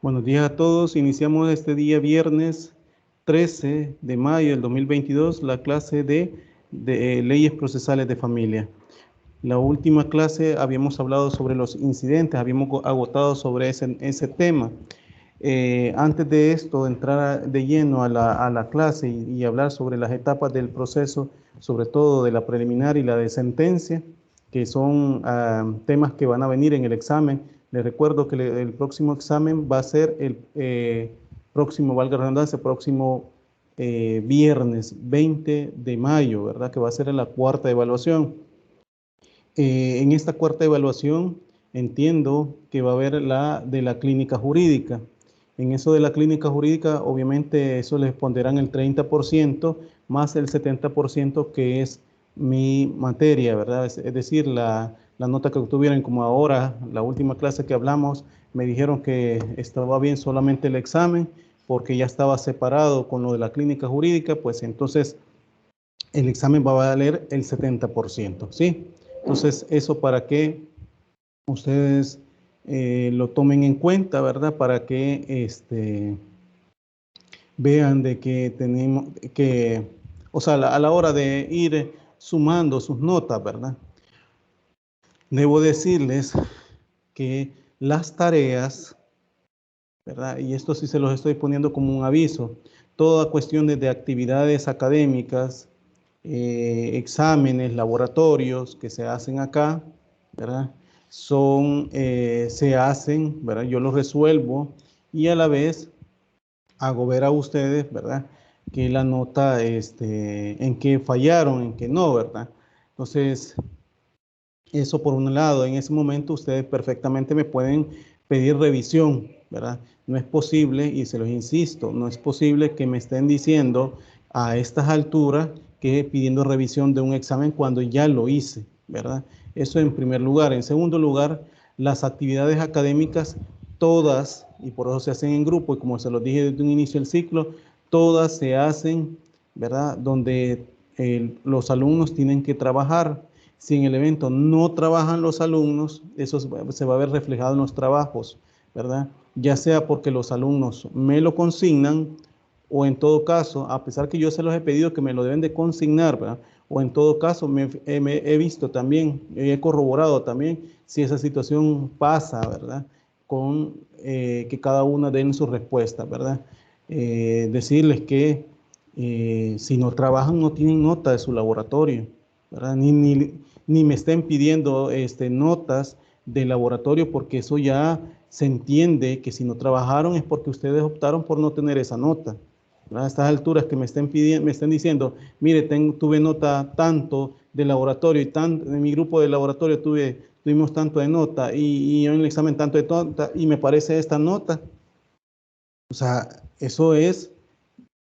Buenos días a todos. Iniciamos este día viernes 13 de mayo del 2022 la clase de leyes procesales de familia. La última clase habíamos hablado sobre los incidentes, habíamos agotado sobre ese tema. Antes de esto, entrar de lleno a la clase y hablar sobre las etapas del proceso, sobre todo de la preliminar y la de sentencia, que son temas que van a venir en el examen. Les recuerdo que el próximo examen va a ser el próximo, valga la redundancia, próximo viernes 20 de mayo, ¿verdad? Que va a ser en la cuarta evaluación. En esta cuarta evaluación entiendo que va a haber la de la clínica jurídica. En eso de la clínica jurídica, obviamente eso les pondrán el 30% más el 70% que es mi materia, ¿verdad? Es decir, la nota que obtuvieron, como ahora, la última clase que hablamos, me dijeron que estaba bien solamente el examen porque ya estaba separado con lo de la clínica jurídica, pues entonces el examen va a valer el 70%, ¿sí? Entonces, eso para que ustedes lo tomen en cuenta, ¿verdad? Para que vean de que tenemos que, o sea, a la hora de ir sumando sus notas, ¿verdad? Debo decirles que las tareas, ¿verdad? Y esto sí se los estoy poniendo como un aviso. Toda cuestión de actividades académicas, exámenes, laboratorios que se hacen acá, ¿verdad? Se hacen, ¿verdad? Yo los resuelvo y a la vez hago ver a ustedes, ¿verdad? Que la nota, en que fallaron, en que no, ¿verdad? Entonces, eso por un lado, en ese momento ustedes perfectamente me pueden pedir revisión, ¿verdad? No es posible, y se los insisto, no es posible que me estén diciendo a estas alturas que pidiendo revisión de un examen cuando ya lo hice, ¿verdad? Eso en primer lugar. En segundo lugar, las actividades académicas, todas, y por eso se hacen en grupo, y como se los dije desde un inicio del ciclo, todas se hacen, ¿verdad? Donde los alumnos tienen que trabajar. Si en el evento no trabajan los alumnos, eso se va a ver reflejado en los trabajos, ¿verdad? Ya sea porque los alumnos me lo consignan o en todo caso, a pesar que yo se los he pedido que me lo deben de consignar, ¿verdad? O en todo caso, he visto también, he corroborado también si esa situación pasa, ¿verdad? Con que cada una den su respuesta, ¿verdad? Decirles que si no trabajan no tienen nota de su laboratorio, ¿verdad? Ni me estén pidiendo notas de laboratorio porque eso ya se entiende que si no trabajaron es porque ustedes optaron por no tener esa nota. ¿Verdad? A estas alturas que me estén pidiendo, me estén diciendo, mire, tuve nota tanto de laboratorio y en mi grupo de laboratorio tuvimos tanto de nota y yo en el examen tanto de nota y me parece esta nota. O sea, eso es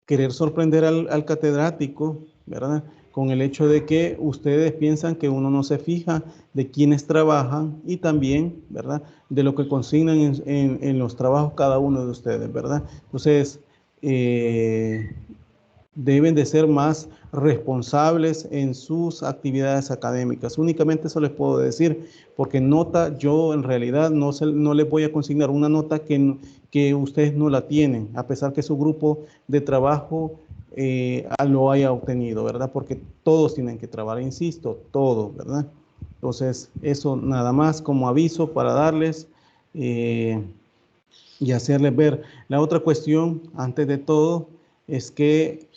querer sorprender al catedrático, ¿verdad? Con el hecho de que ustedes piensan que uno no se fija de quiénes trabajan y también, ¿verdad? De lo que consignan en los trabajos cada uno de ustedes, ¿verdad? Entonces, eh, deben de ser más responsables en sus actividades académicas. Únicamente eso les puedo decir, porque nota yo en realidad no les voy a consignar una nota que ustedes no la tienen, a pesar que su grupo de trabajo lo haya obtenido, ¿verdad? Porque todos tienen que trabajar, insisto, todos, ¿verdad? Entonces, eso nada más como aviso para darles eh, y hacerles ver. La otra cuestión, antes de todo, es que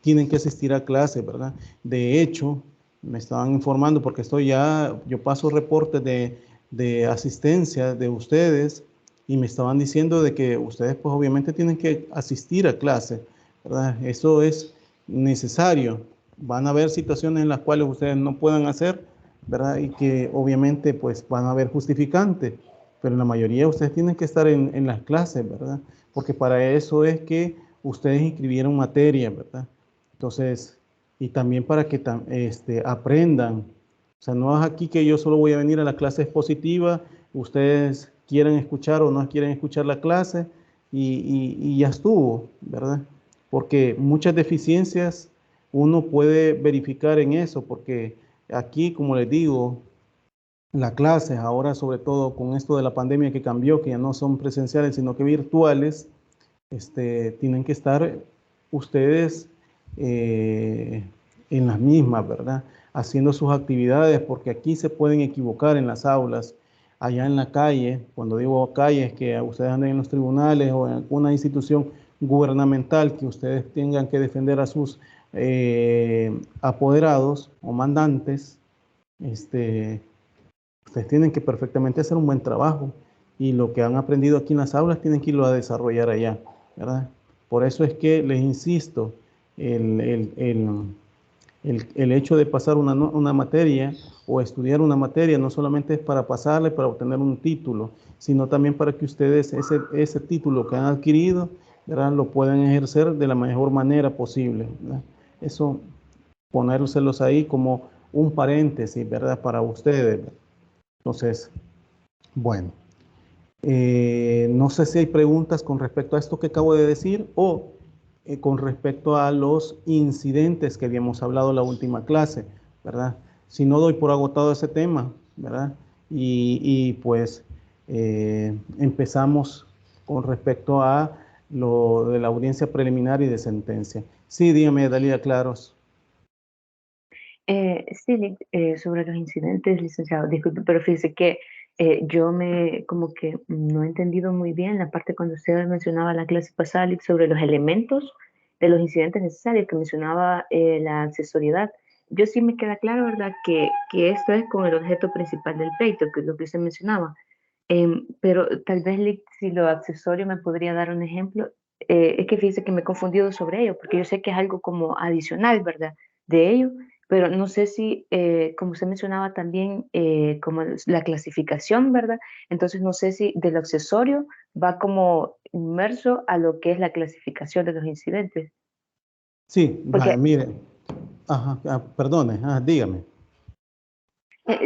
tienen que asistir a clase, ¿verdad? De hecho, me estaban informando porque yo paso reportes de asistencia de ustedes y me estaban diciendo de que ustedes pues obviamente tienen que asistir a clase, ¿verdad? Eso es necesario. Van a haber situaciones en las cuales ustedes no puedan hacer, ¿verdad? Y que obviamente pues van a haber justificantes, pero la mayoría de ustedes tienen que estar en las clases, ¿verdad? Porque para eso es que ustedes inscribieron materia, ¿verdad? Entonces, y también para que aprendan. O sea, no es aquí que yo solo voy a venir a la clase expositiva, ustedes quieren escuchar o no quieren escuchar la clase y ya estuvo, ¿verdad? Porque muchas deficiencias uno puede verificar en eso, porque aquí, como les digo, las clases, ahora sobre todo con esto de la pandemia que cambió, que ya no son presenciales, sino que virtuales, tienen que estar ustedes eh, en las mismas, ¿verdad? Haciendo sus actividades, porque aquí se pueden equivocar en las aulas. Allá en la calle, cuando digo calle, es que ustedes anden en los tribunales o en alguna institución gubernamental que ustedes tengan que defender a sus apoderados o mandantes. Ustedes tienen que perfectamente hacer un buen trabajo y lo que han aprendido aquí en las aulas tienen que irlo a desarrollar allá, ¿verdad? Por eso es que les insisto, el, el, el, el hecho de pasar una materia o estudiar una materia no solamente es para pasarle, para obtener un título, sino también para que ustedes ese título que han adquirido, ¿verdad? Lo puedan ejercer de la mejor manera posible, ¿verdad? Eso, ponérselos ahí como un paréntesis, ¿verdad? Para ustedes. Entonces, bueno, no sé si hay preguntas con respecto a esto que acabo de decir o con respecto a los incidentes que habíamos hablado en la última clase, ¿verdad? Si no doy por agotado ese tema, ¿verdad? Y pues empezamos con respecto a lo de la audiencia preliminar y de sentencia. Sí, dígame, Dalila Claros. Sí, sobre los incidentes, licenciado, disculpe, pero fíjese que yo como que no he entendido muy bien la parte cuando usted mencionaba la clase pasada sobre los elementos de los incidentes necesarios, que mencionaba la accesoriedad. Yo sí me queda claro, ¿verdad?, que esto es con el objeto principal del pleito, que es lo que usted mencionaba. Pero tal vez si lo accesorio me podría dar un ejemplo. Es que fíjese que me he confundido sobre ello, porque yo sé que es algo como adicional, ¿verdad?, de ello, pero no sé si, como usted mencionaba también, como la clasificación, ¿verdad? Entonces no sé si de lo accesorio va como inmerso a lo que es la clasificación de los incidentes. Sí, Porque mire, ajá, perdone, dígame.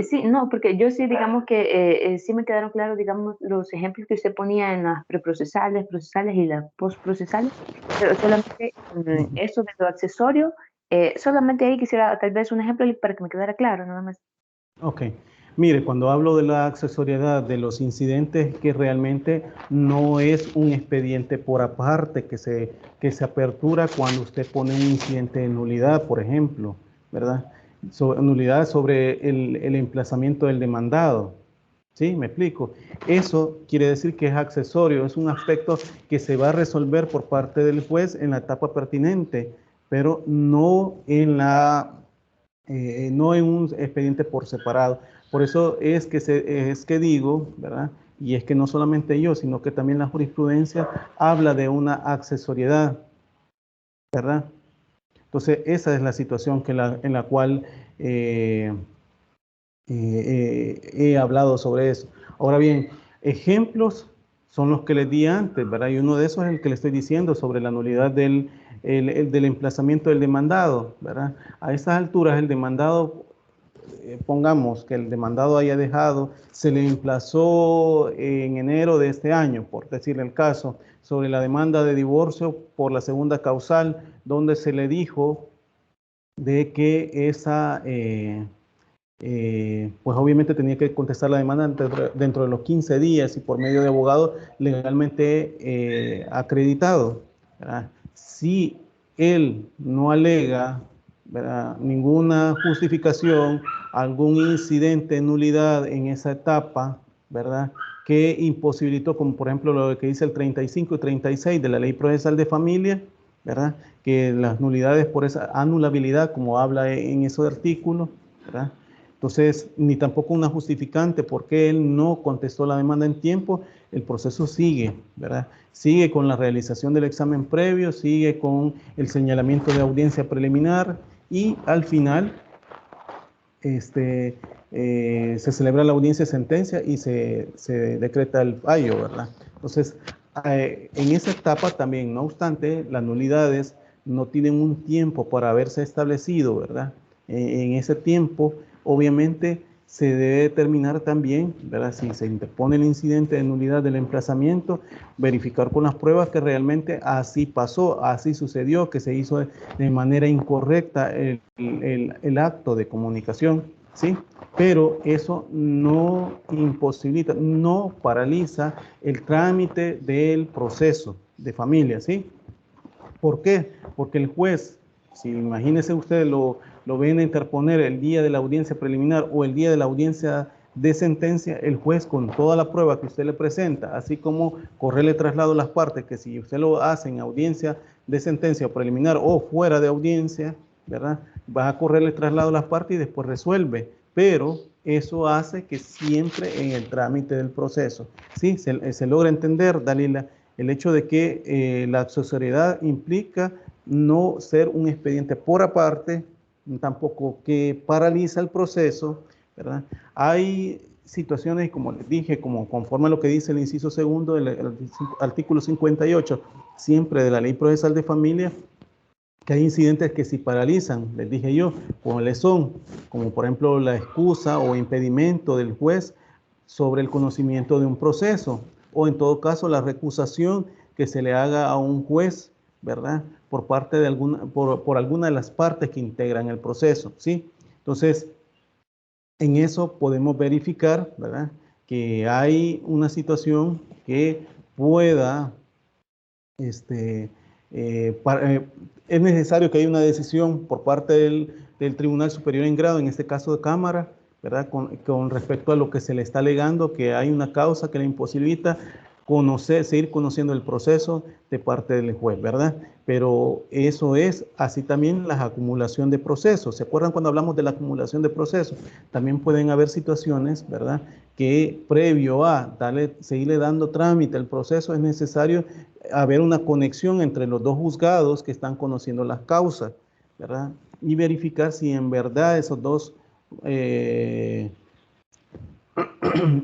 sí, no, porque yo sí, digamos que sí me quedaron claros, digamos, los ejemplos que usted ponía en las preprocesales, procesales y las postprocesales, pero solamente eso de lo accesorio, solamente ahí quisiera tal vez un ejemplo para que me quedara claro, nada más. Ok, mire, cuando hablo de la accesoriedad de los incidentes, que realmente no es un expediente por aparte que se apertura cuando usted pone un incidente de nulidad, por ejemplo, ¿verdad? Nulidad sobre el emplazamiento del demandado. ¿Sí? ¿Me explico? Eso quiere decir que es accesorio, es un aspecto que se va a resolver por parte del juez en la etapa pertinente, pero no en un expediente por separado. Por eso es que digo, ¿verdad? Y es que no solamente yo, sino que también la jurisprudencia habla de una accesoriedad, ¿verdad? Entonces, esa es la situación en la cual he hablado sobre eso. Ahora bien, ejemplos son los que les di antes, ¿verdad? Y uno de esos es el que le estoy diciendo sobre la nulidad del emplazamiento del demandado, ¿verdad? A estas alturas el demandado, pongamos que el demandado haya dejado, se le emplazó en enero de este año, por decirle el caso, sobre la demanda de divorcio por la segunda causal, donde se le dijo de que pues obviamente tenía que contestar la demanda dentro de los 15 días y por medio de abogado legalmente acreditado, ¿verdad? Si él no alega, ¿verdad?, ninguna justificación, algún incidente de nulidad en esa etapa, ¿verdad?, que imposibilitó, como por ejemplo lo que dice el 35 y 36 de la Ley Procesal de Familia, ¿verdad?, que las nulidades por esa anulabilidad, como habla en ese artículo, ¿verdad?, entonces, ni tampoco una justificante porque él no contestó la demanda en tiempo, el proceso sigue, ¿verdad? Sigue con la realización del examen previo, sigue con el señalamiento de audiencia preliminar y al final se celebra la audiencia de sentencia y se decreta el fallo, ¿verdad? Entonces, en esa etapa también, no obstante, las nulidades no tienen un tiempo para haberse establecido, ¿verdad? En ese tiempo, obviamente, se debe determinar también, ¿verdad? Si se interpone el incidente de nulidad del emplazamiento, verificar con las pruebas que realmente así pasó, así sucedió, que se hizo de manera incorrecta el acto de comunicación, ¿sí? Pero eso no imposibilita, no paraliza el trámite del proceso de familia, ¿sí? ¿Por qué? Porque el juez, si imagínense ustedes, lo ven a interponer el día de la audiencia preliminar o el día de la audiencia de sentencia, el juez con toda la prueba que usted le presenta, así como correrle traslado a las partes, que si usted lo hace en audiencia de sentencia preliminar o fuera de audiencia, ¿verdad? Va a correrle traslado a las partes y después resuelve, pero eso hace que siempre en el trámite del proceso, ¿sí? Se logra entender, Dalila, el hecho de que la accesoriedad implica no ser un expediente por aparte, tampoco que paraliza el proceso, ¿verdad? Hay situaciones, como les dije, como conforme a lo que dice el inciso segundo del artículo 58, siempre de la Ley Procesal de Familia, que hay incidentes que si paralizan, les dije yo, cuáles son, como por ejemplo la excusa o impedimento del juez sobre el conocimiento de un proceso, o en todo caso la recusación que se le haga a un juez, ¿verdad? Por parte de por alguna de las partes que integran el proceso, ¿sí? Entonces, en eso podemos verificar, ¿verdad? Que hay una situación que pueda, este, es necesario que haya una decisión por parte del Tribunal Superior en Grado, en este caso de Cámara, ¿verdad? Con respecto a lo que se le está alegando, que hay una causa que le imposibilita seguir conociendo el proceso de parte del juez, ¿verdad? Pero eso es así también la acumulación de procesos. ¿Se acuerdan cuando hablamos de la acumulación de procesos? También pueden haber situaciones, ¿verdad? Que previo a seguirle dando trámite al proceso es necesario haber una conexión entre los dos juzgados que están conociendo las causas, ¿verdad? Y verificar si en verdad eh,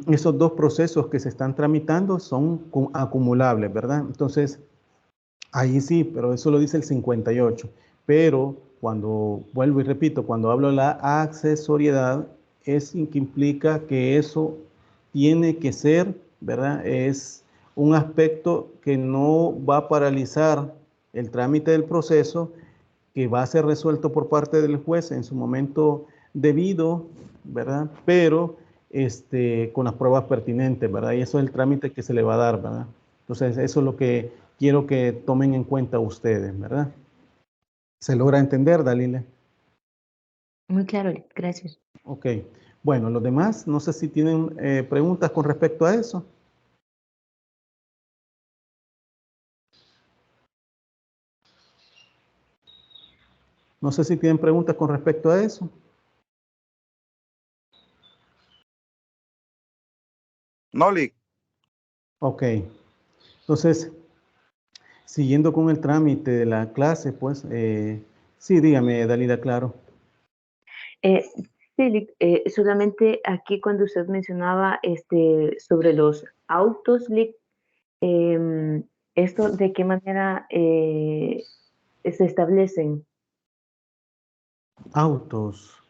esos dos procesos que se están tramitando son acumulables, ¿verdad? Entonces, ahí sí, pero eso lo dice el 58. Pero cuando, vuelvo y repito, cuando hablo de la accesoriedad, es que implica que eso tiene que ser, ¿verdad? Es un aspecto que no va a paralizar el trámite del proceso, que va a ser resuelto por parte del juez en su momento debido, ¿verdad? Pero con las pruebas pertinentes, ¿verdad? Y eso es el trámite que se le va a dar, ¿verdad? Entonces, eso es lo que quiero que tomen en cuenta ustedes, ¿verdad? ¿Se logra entender, Dalila? Muy claro, gracias. Ok. Bueno, los demás, no sé si tienen preguntas con respecto a eso. No sé si tienen preguntas con respecto a eso. No, Lick. Ok. Entonces, siguiendo con el trámite de la clase, pues, sí, dígame, Dalila, claro. Sí, solamente aquí cuando usted mencionaba sobre los autos, ¿esto de qué manera se establecen? Autos.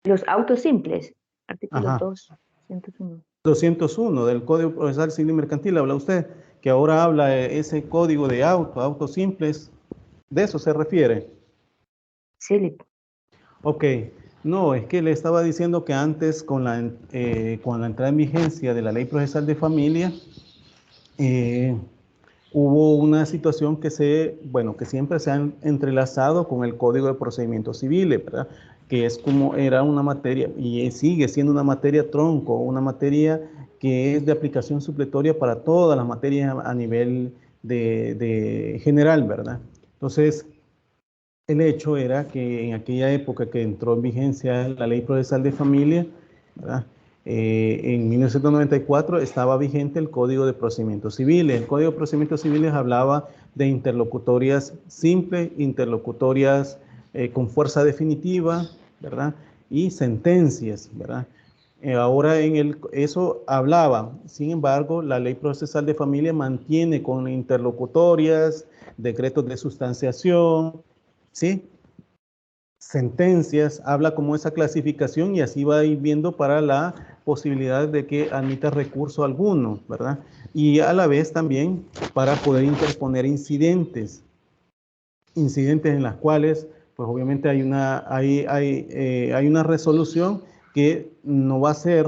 Los autos simples, artículo Ajá. 201. 201 del Código Procesal Civil y Mercantil, habla usted, que ahora habla ese código de autos simples, ¿de eso se refiere? Sí, Ok, no, es que le estaba diciendo que antes con la entrada en vigencia de la Ley Procesal de Familia, eh, hubo una situación que siempre se han entrelazado con el Código de Procedimientos Civiles, ¿verdad? Que es como era una materia, y sigue siendo una materia tronco, una materia que es de aplicación supletoria para todas las materias a nivel de general, ¿verdad? Entonces, el hecho era que en aquella época que entró en vigencia la Ley Procesal de Familia, ¿verdad? En 1994 estaba vigente el Código de Procedimientos Civiles. El Código de Procedimientos Civiles hablaba de interlocutorias simples, interlocutorias con fuerza definitiva, ¿verdad? Y sentencias, ¿verdad? Ahora eso hablaba, sin embargo, la Ley Procesal de Familia mantiene con interlocutorias, decretos de sustanciación, ¿sí? Sentencias, habla como esa clasificación y así va a ir viendo para la posibilidad de que admita recurso alguno, ¿verdad? Y a la vez también para poder interponer incidentes en las cuales, pues obviamente hay una resolución que no va a ser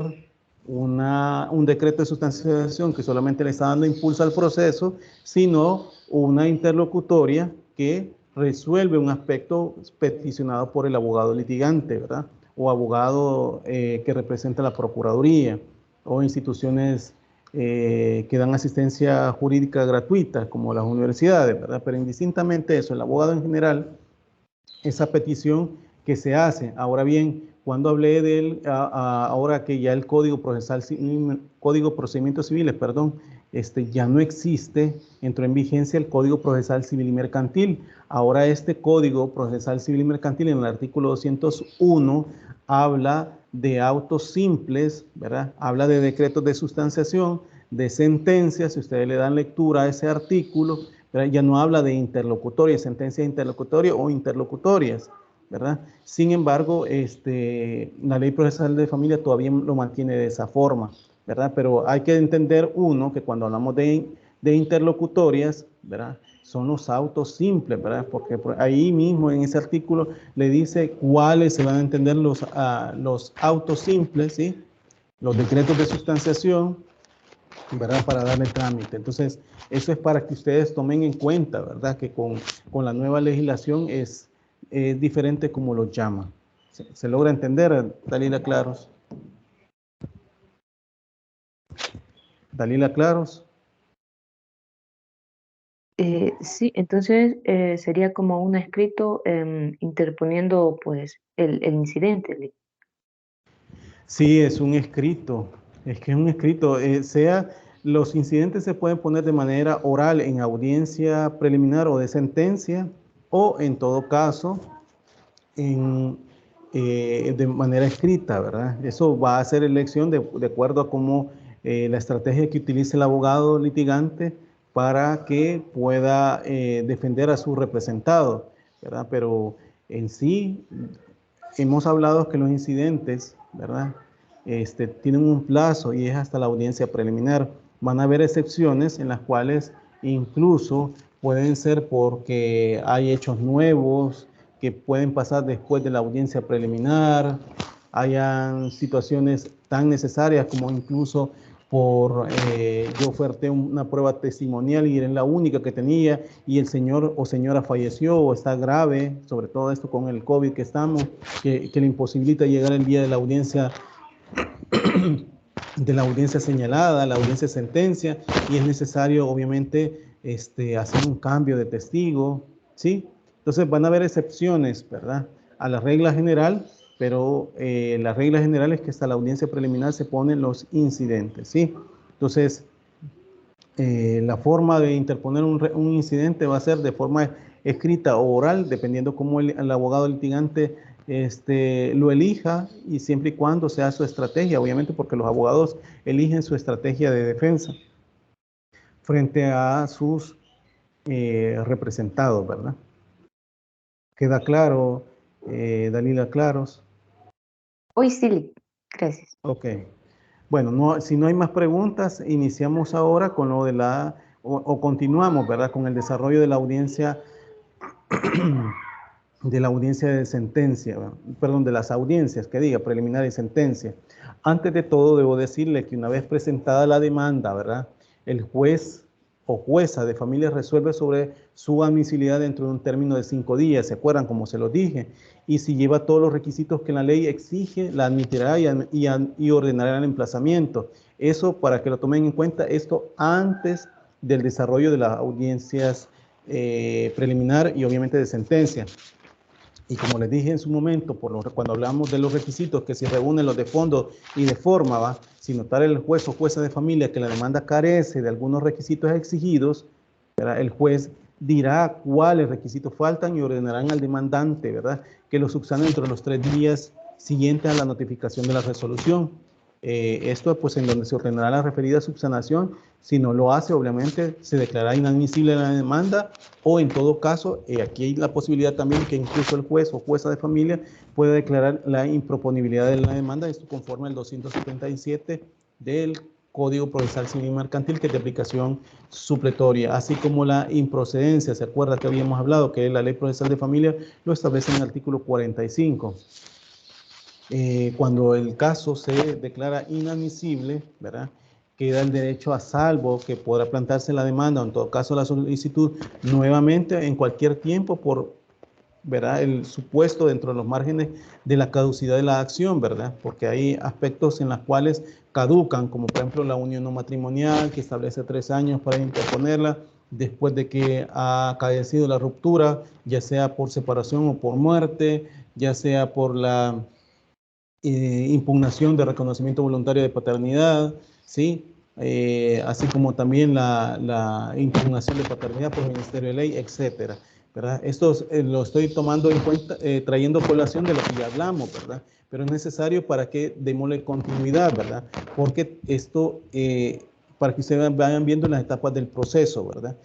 un decreto de sustanciación que solamente le está dando impulso al proceso, sino una interlocutoria que resuelve un aspecto peticionado por el abogado litigante, ¿verdad? O abogado que representa la Procuraduría o instituciones que dan asistencia jurídica gratuita, como las universidades, ¿verdad? Pero indistintamente eso, el abogado en general, esa petición que se hace. Ahora bien, cuando hablé de él, ahora que ya el Código Procesal, Código Procedimientos Civiles, perdón, ya no existe, entró en vigencia el Código Procesal Civil y Mercantil. Ahora este Código Procesal Civil y Mercantil, en el artículo 201, habla de autos simples, ¿verdad? Habla de decretos de sustanciación, de sentencias. Si ustedes le dan lectura a ese artículo, ¿verdad? Ya no habla de interlocutorias, sentencias interlocutorias o interlocutorias, ¿verdad? Sin embargo, la ley procesal de familia todavía lo mantiene de esa forma, ¿verdad? Pero hay que entender, uno, que cuando hablamos de interlocutorias, ¿verdad? Son los autos simples, ¿verdad? Porque ahí mismo en ese artículo le dice cuáles se van a entender los autos simples, ¿sí? Los decretos de sustanciación, ¿verdad? Para darle trámite. Entonces, eso es para que ustedes tomen en cuenta, ¿verdad? Que con la nueva legislación es diferente como lo llaman. ¿Se logra entender, Dalila Claros? Dalila Claros. Sí, entonces sería como un escrito interponiendo pues el incidente. Sí, es un escrito. Es que es un escrito. Los incidentes se pueden poner de manera oral en audiencia preliminar o de sentencia, o en todo caso de manera escrita, ¿verdad? Eso va a ser elección de acuerdo a cómo la estrategia que utilice el abogado litigante para que pueda defender a su representado, ¿verdad? Pero en sí, hemos hablado que los incidentes, ¿verdad? Tienen un plazo y es hasta la audiencia preliminar. Van a haber excepciones en las cuales incluso pueden ser porque hay hechos nuevos que pueden pasar después de la audiencia preliminar, hayan situaciones tan necesarias como incluso yo oferté una prueba testimonial y era la única que tenía y el señor o señora falleció o está grave, sobre todo esto con el COVID que estamos, que le imposibilita llegar el día de la audiencia señalada, la audiencia de sentencia, y es necesario obviamente hacer un cambio de testigo, ¿sí? Entonces van a haber excepciones, ¿verdad? A la regla general, pero la regla general es que hasta la audiencia preliminar se ponen los incidentes, ¿sí? Entonces, la forma de interponer un incidente va a ser de forma escrita o oral, dependiendo cómo el abogado litigante lo elija y siempre y cuando sea su estrategia, obviamente porque los abogados eligen su estrategia de defensa frente a sus representados, ¿verdad? ¿Queda claro, Dalila Claros? Hoy sí, gracias. Ok. Bueno, si no hay más preguntas, iniciamos ahora con lo de o continuamos, ¿verdad? Con el desarrollo de la audiencia de sentencia, perdón, de las audiencias, que diga, preliminar y sentencia. Antes de todo, debo decirle que una vez presentada la demanda, ¿verdad? El juez o jueza de familia resuelve sobre su admisibilidad dentro de un término de 5 días, ¿se acuerdan? Como se los dije. Y si lleva todos los requisitos que la ley exige, la admitirá y ordenará el emplazamiento. Eso para que lo tomen en cuenta, esto antes del desarrollo de las audiencias preliminar y obviamente de sentencia. Y como les dije en su momento, cuando hablamos de los requisitos que se reúnen los de fondo y de forma, ¿va? Si notar el juez o jueza de familia que la demanda carece de algunos requisitos exigidos, ¿verdad? El juez dirá cuáles requisitos faltan y ordenarán al demandante, ¿verdad? Que lo subsane dentro de los 3 días siguientes a la notificación de la resolución. Esto pues en donde se ordenará la referida subsanación. Si no lo hace, obviamente se declarará inadmisible la demanda o en todo caso, aquí hay la posibilidad también que incluso el juez o jueza de familia pueda declarar la improponibilidad de la demanda, esto conforme al 277 del Código Procesal Civil y Mercantil, que es de aplicación supletoria, así como la improcedencia. ¿Se acuerda que habíamos hablado que la Ley Procesal de Familia lo establece en el artículo 45? Cuando el caso se declara inadmisible, ¿verdad?, queda el derecho a salvo que podrá plantearse la demanda o en todo caso la solicitud nuevamente en cualquier tiempo por, ¿verdad?, el supuesto dentro de los márgenes de la caducidad de la acción, ¿verdad? Porque hay aspectos en los cuales caducan, como por ejemplo la unión no matrimonial, que establece 3 años para interponerla después de que ha acaecido la ruptura, ya sea por separación o por muerte, ya sea por la impugnación de reconocimiento voluntario de paternidad, ¿sí? Así como también la impugnación de paternidad por el Ministerio de Ley, etcétera, ¿verdad? Esto lo estoy tomando en cuenta, trayendo colación de lo que ya hablamos, ¿verdad? Pero es necesario para que démosle continuidad, ¿verdad? Porque esto, para que ustedes vayan viendo las etapas del proceso, ¿verdad?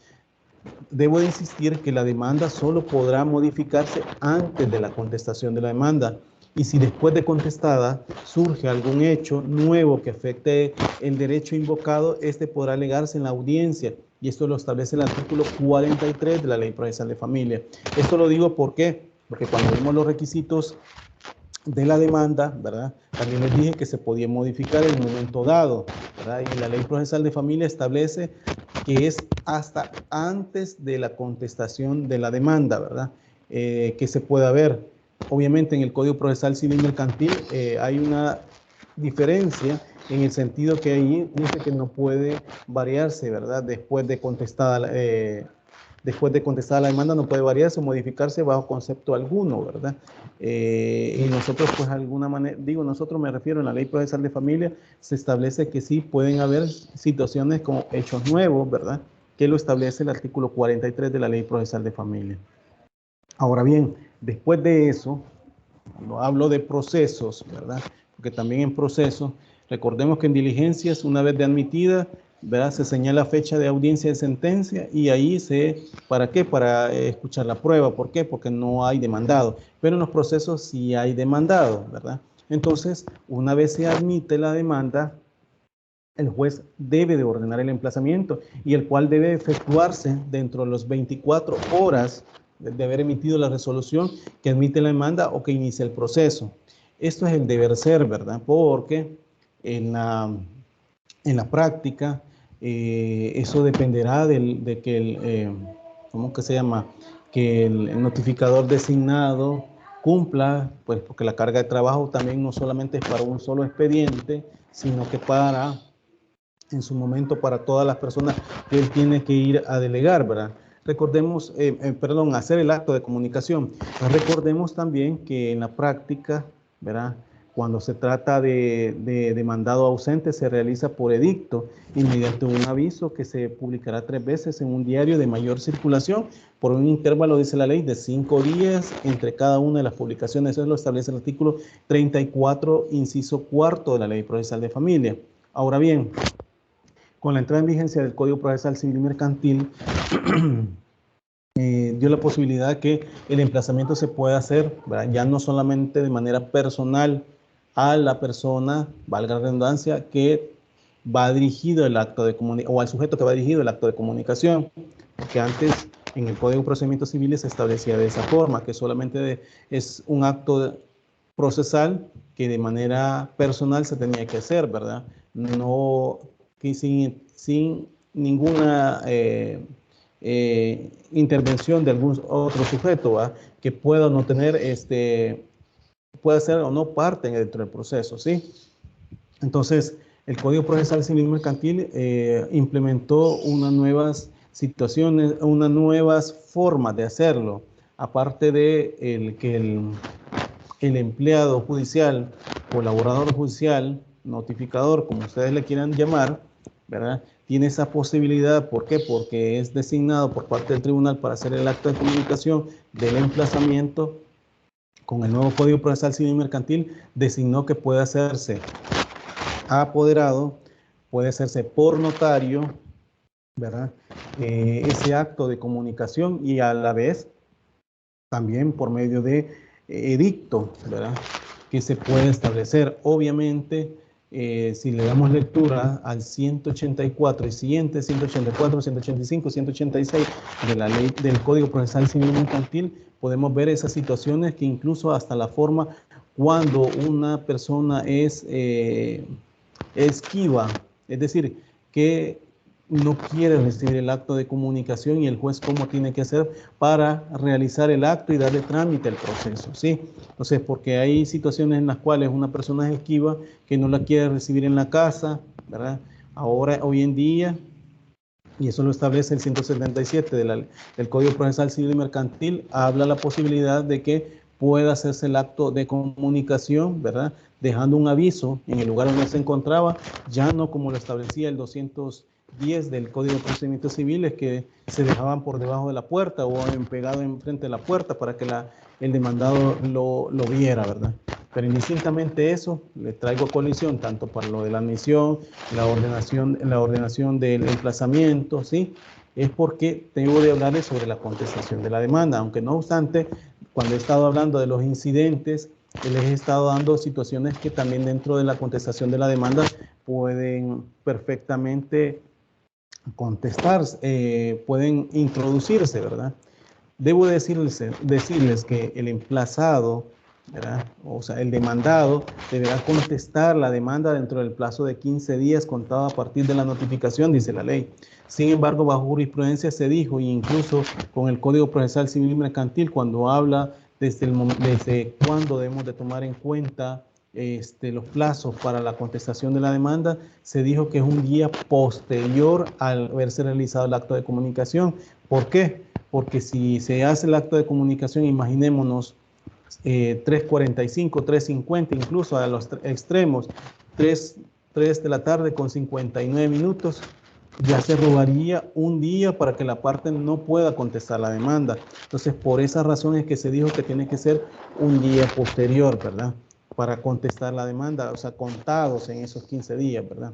Debo de insistir que la demanda solo podrá modificarse antes de la contestación de la demanda. Y si después de contestada surge algún hecho nuevo que afecte el derecho invocado, este podrá alegarse en la audiencia. Y esto lo establece el artículo 43 de la Ley Procesal de Familia. Esto lo digo ¿por qué? Porque cuando vimos los requisitos de la demanda, ¿verdad?, también les dije que se podía modificar en un momento dado, ¿verdad? Y la Ley Procesal de Familia establece que es hasta antes de la contestación de la demanda, ¿verdad?, que se pueda ver. Obviamente en el Código Procesal Civil Mercantil hay una diferencia en el sentido que ahí dice que no puede variarse, ¿verdad?, después de contestada la demanda no puede variarse o modificarse bajo concepto alguno, ¿verdad? Y nosotros, pues, de alguna manera, digo, nosotros me refiero en la Ley Procesal de Familia, se establece que sí pueden haber situaciones como hechos nuevos, ¿verdad?, que lo establece el artículo 43 de la Ley Procesal de Familia. Ahora bien, después de eso, cuando hablo de procesos, ¿verdad?, porque también en procesos, recordemos que en diligencias, una vez de admitida, ¿verdad?, se señala fecha de audiencia de sentencia y ahí ¿para qué? Para escuchar la prueba. ¿Por qué? Porque no hay demandado. Pero en los procesos sí hay demandado, ¿verdad? Entonces, una vez se admite la demanda, el juez debe de ordenar el emplazamiento y el cual debe efectuarse dentro de las 24 horas de haber emitido la resolución que admite la demanda o que inicia el proceso. Esto es el deber ser, ¿verdad? Porque en la práctica eso dependerá de que ¿cómo que se llama? Que el notificador designado cumpla, pues porque la carga de trabajo también no solamente es para un solo expediente, sino que en su momento para todas las personas que él tiene que ir a delegar, ¿verdad? Recordemos, hacer el acto de comunicación. Recordemos también que en la práctica, ¿verdad?, cuando se trata de mandado ausente, se realiza por edicto y mediante un aviso que se publicará 3 veces en un diario de mayor circulación por un intervalo, dice la ley, de 5 días entre cada una de las publicaciones. Eso lo establece el artículo 34, inciso 4 de la Ley Procesal de Familia. Ahora bien, con la entrada en vigencia del Código Procesal Civil y Mercantil, dio la posibilidad de que el emplazamiento se pueda hacer, ¿verdad?, ya no solamente de manera personal a la persona, valga la redundancia, que va dirigido el acto de comunicación, o al sujeto que va dirigido el acto de comunicación, porque antes en el Código de Procedimientos Civiles se establecía de esa forma, que solamente es un acto procesal que de manera personal se tenía que hacer, ¿verdad? No, que sin ninguna intervención de algún otro sujeto, ¿va?, que pueda no tener, pueda ser o no parte dentro del proceso, ¿sí? Entonces, el Código Procesal Civil Mercantil implementó unas nuevas situaciones, unas nuevas formas de hacerlo, aparte de que el empleado judicial, colaborador judicial, notificador, como ustedes le quieran llamar, ¿verdad?, tiene esa posibilidad. ¿Por qué? Porque es designado por parte del tribunal para hacer el acto de comunicación del emplazamiento. Con el nuevo Código Procesal Civil y Mercantil designó que puede hacerse apoderado, puede hacerse por notario, ¿verdad?, ese acto de comunicación, y a la vez también por medio de edicto, ¿verdad?, que se puede establecer. Obviamente, si le damos lectura al 184 y siguientes, 184, 185, 186 de la ley del Código Procesal Civil Mercantil, podemos ver esas situaciones que incluso hasta la forma cuando una persona es esquiva, es decir, que no quiere recibir el acto de comunicación y el juez cómo tiene que hacer para realizar el acto y darle trámite al proceso, ¿sí? Entonces, porque hay situaciones en las cuales una persona es esquiva, que no la quiere recibir en la casa, ¿verdad? Ahora, hoy en día, y eso lo establece el 177 del Código Procesal Civil y Mercantil, habla la posibilidad de que pueda hacerse el acto de comunicación, ¿verdad? Dejando un aviso en el lugar donde se encontraba, ya no como lo establecía el 210 del Código de Procedimientos Civiles, que se dejaban por debajo de la puerta o pegado enfrente de la puerta para que el demandado lo viera, ¿verdad? Pero indistintamente eso, le traigo a colisión tanto para lo de la admisión, la ordenación del emplazamiento, ¿sí? Es porque tengo de hablarles sobre la contestación de la demanda, aunque no obstante, cuando he estado hablando de los incidentes, les he estado dando situaciones que también dentro de la contestación de la demanda pueden perfectamente contestar, pueden introducirse, ¿verdad? Debo decirles que el emplazado, ¿verdad? O sea, el demandado deberá contestar la demanda dentro del plazo de 15 días contado a partir de la notificación, dice la ley. Sin embargo, bajo jurisprudencia se dijo, e incluso con el Código Procesal Civil y Mercantil, cuando habla desde cuándo debemos de tomar en cuenta los plazos para la contestación de la demanda, se dijo que es un día posterior al haberse realizado el acto de comunicación. ¿Por qué? Porque si se hace el acto de comunicación, imaginémonos 3:45, 3:50, incluso a los extremos, 3 de la tarde con 59 minutos, ya se robaría un día para que la parte no pueda contestar la demanda. Entonces, por esa razón es que se dijo que tiene que ser un día posterior, ¿verdad? Para contestar la demanda, o sea, contados en esos 15 días, ¿verdad?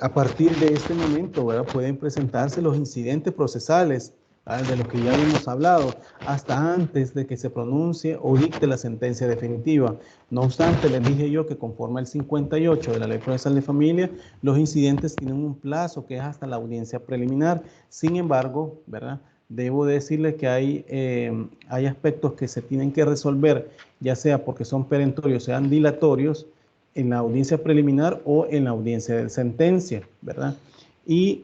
A partir de este momento, ¿verdad? Pueden presentarse los incidentes procesales, ¿verdad? De los que ya hemos hablado, hasta antes de que se pronuncie o dicte la sentencia definitiva. No obstante, les dije yo que conforme al 58 de la Ley Procesal de Familia, los incidentes tienen un plazo que es hasta la audiencia preliminar. Sin embargo, ¿verdad? Debo decirles que hay aspectos que se tienen que resolver, ya sea porque son perentorios, sean dilatorios, en la audiencia preliminar o en la audiencia de sentencia, ¿verdad? E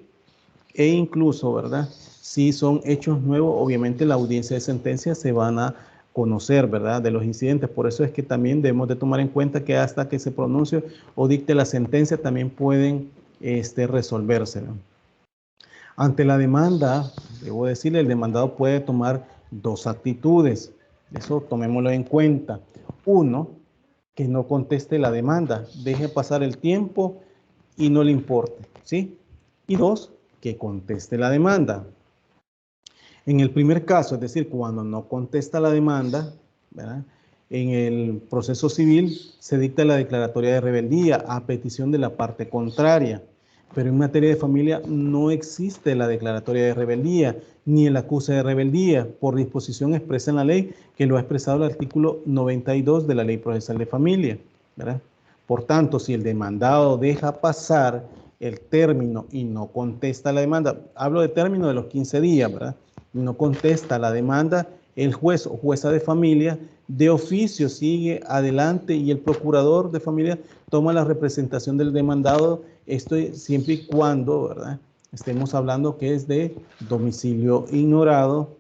incluso, ¿verdad? Si son hechos nuevos, obviamente la audiencia de sentencia se van a conocer, ¿verdad? De los incidentes. Por eso es que también debemos de tomar en cuenta que hasta que se pronuncie o dicte la sentencia también pueden resolverse, ¿no? Ante la demanda, debo decirle, el demandado puede tomar dos actitudes. Eso tomémoslo en cuenta. Uno, que no conteste la demanda, deje pasar el tiempo y no le importe, ¿sí? Y dos, que conteste la demanda. En el primer caso, es decir, cuando no contesta la demanda, ¿verdad? En el proceso civil se dicta la declaratoria de rebeldía a petición de la parte contraria. Pero en materia de familia no existe la declaratoria de rebeldía ni el acuse de rebeldía por disposición expresa en la ley que lo ha expresado el artículo 92 de la Ley Procesal de Familia, ¿verdad? Por tanto, si el demandado deja pasar el término y no contesta la demanda, hablo de término de los 15 días, ¿verdad? Y no contesta la demanda, el juez o jueza de familia de oficio sigue adelante y el procurador de familia toma la representación del demandado, esto siempre y cuando, ¿verdad? Estemos hablando que es de domicilio ignorado,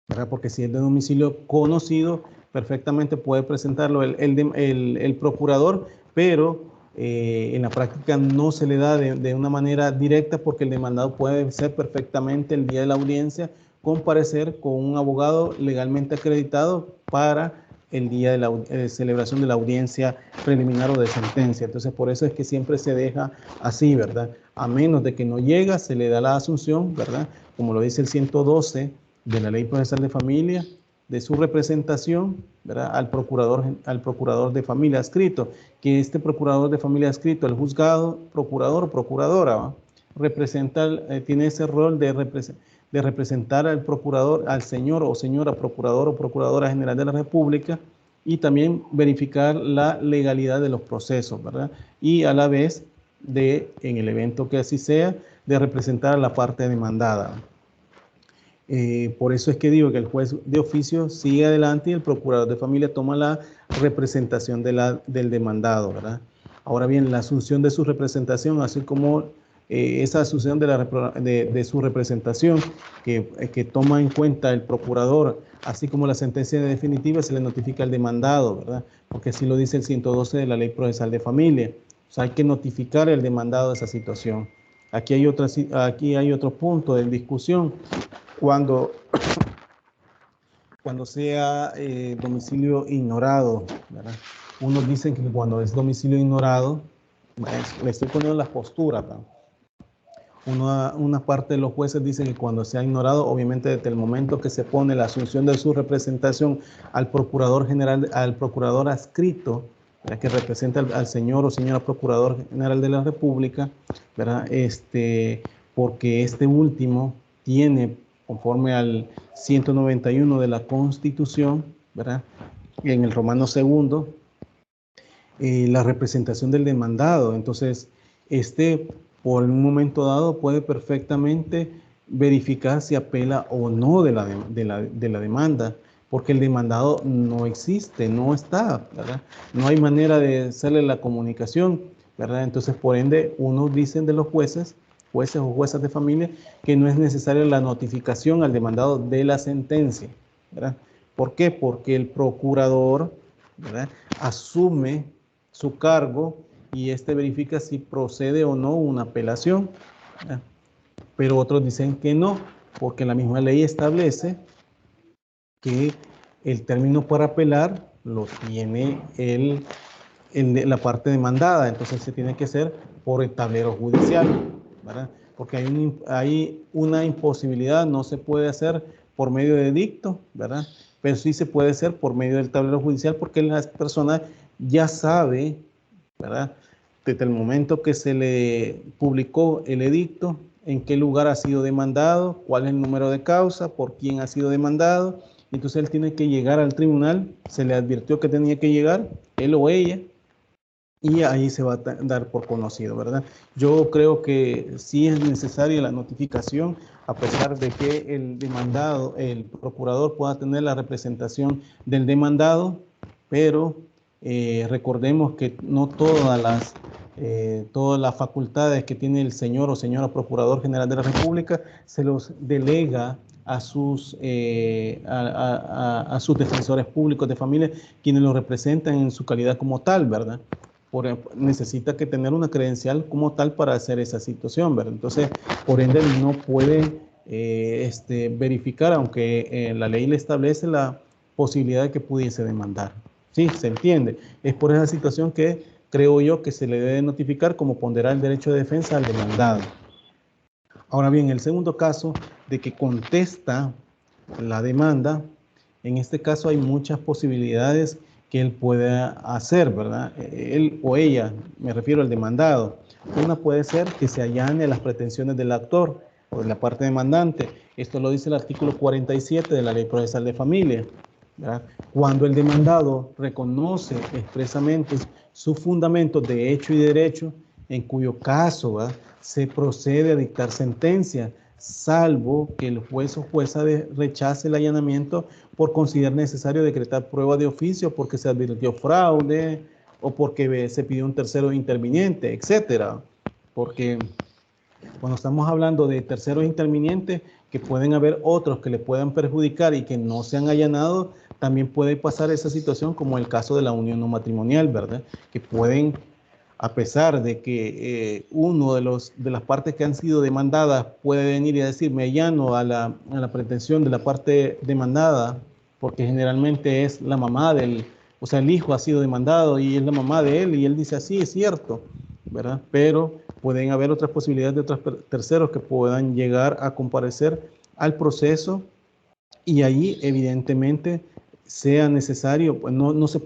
¿verdad? Porque si es de domicilio conocido, perfectamente puede presentarlo el procurador, pero en la práctica no se le da de una manera directa porque el demandado puede ser perfectamente el día de la audiencia comparecer con un abogado legalmente acreditado para el día de la celebración de la audiencia preliminar o de sentencia. Entonces, por eso es que siempre se deja así, ¿verdad? A menos de que no llega, se le da la asunción, ¿verdad? Como lo dice el 112 de la Ley Procesal de Familia, de su representación, ¿verdad? Al procurador de familia adscrito, que este procurador de familia adscrito, el juzgado, procurador o procuradora, ¿va? Tiene ese rol de representar al procurador, al señor o señora procurador o procuradora general de la República y también verificar la legalidad de los procesos, ¿verdad? Y a la vez en el evento que así sea, de representar a la parte demandada. Por eso es que digo que el juez de oficio sigue adelante y el procurador de familia toma la representación del demandado, ¿verdad? Ahora bien, la asunción de su representación, así como esa asunción de su representación que toma en cuenta el procurador, así como la sentencia definitiva, se le notifica al demandado, ¿verdad? Porque así lo dice el 112 de la Ley Procesal de Familia. O sea, hay que notificar al demandado de esa situación. Aquí hay otro punto de discusión. Cuando sea domicilio ignorado, ¿verdad? Unos dicen que cuando es domicilio ignorado, le estoy poniendo las posturas, ¿verdad? Una parte de los jueces dicen que cuando sea ignorado, obviamente desde el momento que se pone la asunción de su representación al procurador general, al procurador adscrito, ¿verdad? Que representa al señor o señora procurador general de la República, ¿verdad? Porque este último tiene, conforme al 191 de la Constitución, ¿verdad? En el Romano II, la representación del demandado. Entonces, por un momento dado puede perfectamente verificar si apela o no de la demanda, porque el demandado no existe, no está, ¿verdad? No hay manera de hacerle la comunicación, ¿verdad? Entonces, por ende, unos dicen de los jueces o juezas de familia, que no es necesaria la notificación al demandado de la sentencia, ¿verdad? ¿Por qué? Porque el procurador, ¿verdad?, asume su cargo y verifica si procede o no una apelación, ¿verdad? Pero otros dicen que no, porque la misma ley establece que el término para apelar lo tiene la parte demandada, entonces se tiene que hacer por el tablero judicial, ¿verdad? Porque hay una imposibilidad, no se puede hacer por medio de edicto, ¿verdad? Pero sí se puede hacer por medio del tablero judicial, porque la persona ya sabe, ¿verdad?, desde el momento que se le publicó el edicto, en qué lugar ha sido demandado, cuál es el número de causa, por quién ha sido demandado. Entonces él tiene que llegar al tribunal, se le advirtió que tenía que llegar, él o ella, y ahí se va a dar por conocido, ¿verdad? Yo creo que sí es necesaria la notificación, a pesar de que el demandado, el procurador pueda tener la representación del demandado, pero recordemos que no todas las facultades que tiene el señor o señora Procurador General de la República se los delega a sus defensores públicos de familia, quienes lo representan en su calidad como tal, ¿verdad? Necesita que tener una credencial como tal para hacer esa situación, ¿verdad? Entonces, por ende, no puede verificar, aunque la ley le establece la posibilidad de que pudiese demandar. Sí, se entiende. Es por esa situación que creo yo que se le debe notificar como ponderar el derecho de defensa al demandado. Ahora bien, el segundo caso de que contesta la demanda, en este caso hay muchas posibilidades que él pueda hacer, ¿verdad? Él o ella, me refiero al demandado. Una puede ser que se allane las pretensiones del actor o de la parte demandante. Esto lo dice el artículo 47 de la Ley Procesal de Familia, ¿verdad? Cuando el demandado reconoce expresamente sus fundamentos de hecho y derecho, en cuyo caso, ¿verdad?, se procede a dictar sentencia, salvo que el juez o jueza rechace el allanamiento por considerar necesario decretar prueba de oficio, porque se advirtió fraude o porque se pidió un tercero interviniente, etcétera. Porque cuando estamos hablando de terceros intervinientes, que pueden haber otros que le puedan perjudicar y que no se han allanado, también puede pasar esa situación como el caso de la unión no matrimonial, ¿verdad? Que pueden, a pesar de que uno de las partes que han sido demandadas puede venir y decir, me allano a la pretensión de la parte demandada, porque generalmente es la mamá o sea, el hijo ha sido demandado y es la mamá de él, y él dice, así es cierto, ¿verdad? Pero pueden haber otras posibilidades de otros terceros que puedan llegar a comparecer al proceso, y ahí evidentemente sea necesario, pues no se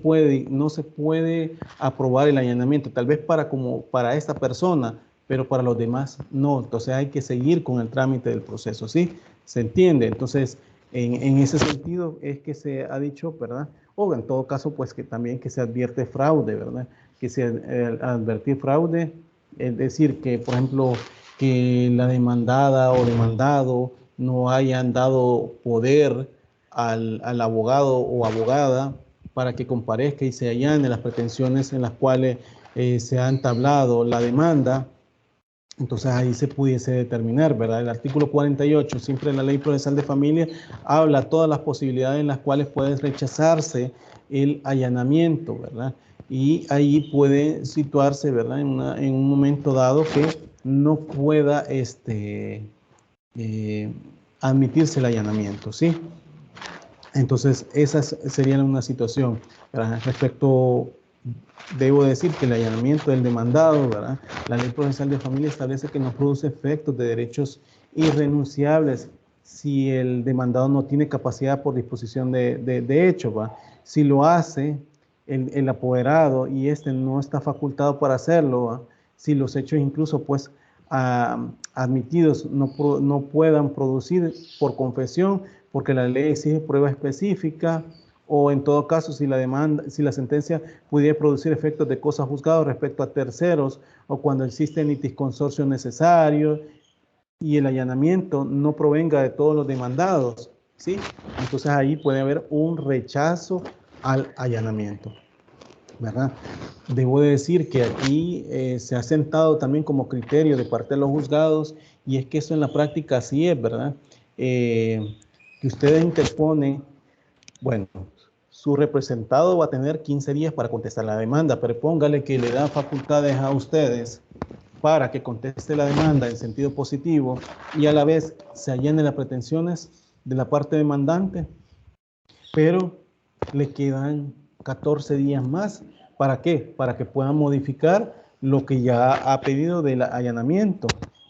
puede aprobar el allanamiento, tal vez para esta persona, pero para los demás no. Entonces hay que seguir con el trámite del proceso, ¿sí? ¿Se entiende? Entonces, en ese sentido es que se ha dicho, ¿verdad? O en todo caso, pues que también que se advierte fraude, ¿verdad? Que se advertir fraude, es decir, que por ejemplo, que la demandada o demandado no hayan dado poder al abogado o abogada para que comparezca y se allane las pretensiones en las cuales se ha entablado la demanda. Entonces ahí se pudiese determinar, ¿verdad? El artículo 48, siempre en la Ley Procesal de Familia, habla todas las posibilidades en las cuales puede rechazarse el allanamiento, ¿verdad? Y ahí puede situarse, ¿verdad? En un momento dado que no pueda admitirse el allanamiento, ¿sí? Entonces, esa sería una situación, ¿verdad? Respecto, debo decir que el allanamiento del demandado, ¿verdad? La Ley Procesal de Familia establece que no produce efectos de derechos irrenunciables si el demandado no tiene capacidad por disposición de hecho, ¿va? Si lo hace el apoderado y este no está facultado para hacerlo, ¿va? Si los hechos incluso, pues, admitidos no puedan producir por confesión, porque la ley exige prueba específica, o en todo caso si la sentencia pudiera producir efectos de cosa juzgada respecto a terceros, o cuando existe litisconsorcio necesario y el allanamiento no provenga de todos los demandados, ¿sí? Entonces ahí puede haber un rechazo al allanamiento, ¿verdad? Debo decir que aquí se ha sentado también como criterio de parte de los juzgados, y es que eso en la práctica así es, ¿verdad? Que ustedes interponen, bueno, su representado va a tener 15 días para contestar la demanda, pero póngale que le da facultades a ustedes para que conteste la demanda en sentido positivo y a la vez se allenen las pretensiones de la parte demandante, pero le quedan 14 días más. ¿Para qué? Para que puedan modificar lo que ya ha pedido del allanamiento,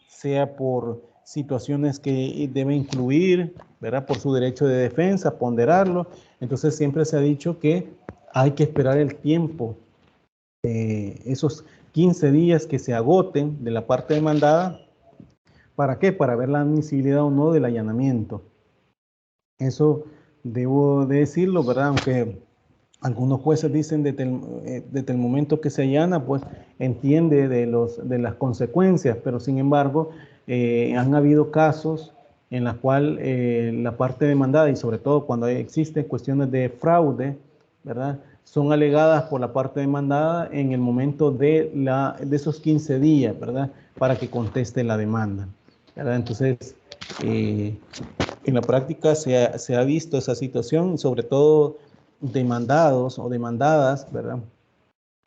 sea por situaciones que debe incluir, ¿verdad? Por su derecho de defensa, ponderarlo. Entonces siempre se ha dicho que hay que esperar el tiempo, esos 15 días que se agoten de la parte demandada. ¿Para qué? Para ver la admisibilidad o no del allanamiento. Eso debo de decirlo, ¿verdad? Aunque algunos jueces dicen desde el momento que se allana, pues entiende de las consecuencias, pero sin embargo, han habido casos en los cuales la parte demandada, y sobre todo cuando existen cuestiones de fraude, ¿verdad? Son alegadas por la parte demandada en el momento de esos 15 días, ¿verdad? Para que conteste la demanda, ¿verdad? Entonces, en la práctica se ha visto esa situación, sobre todo demandados o demandadas, ¿verdad?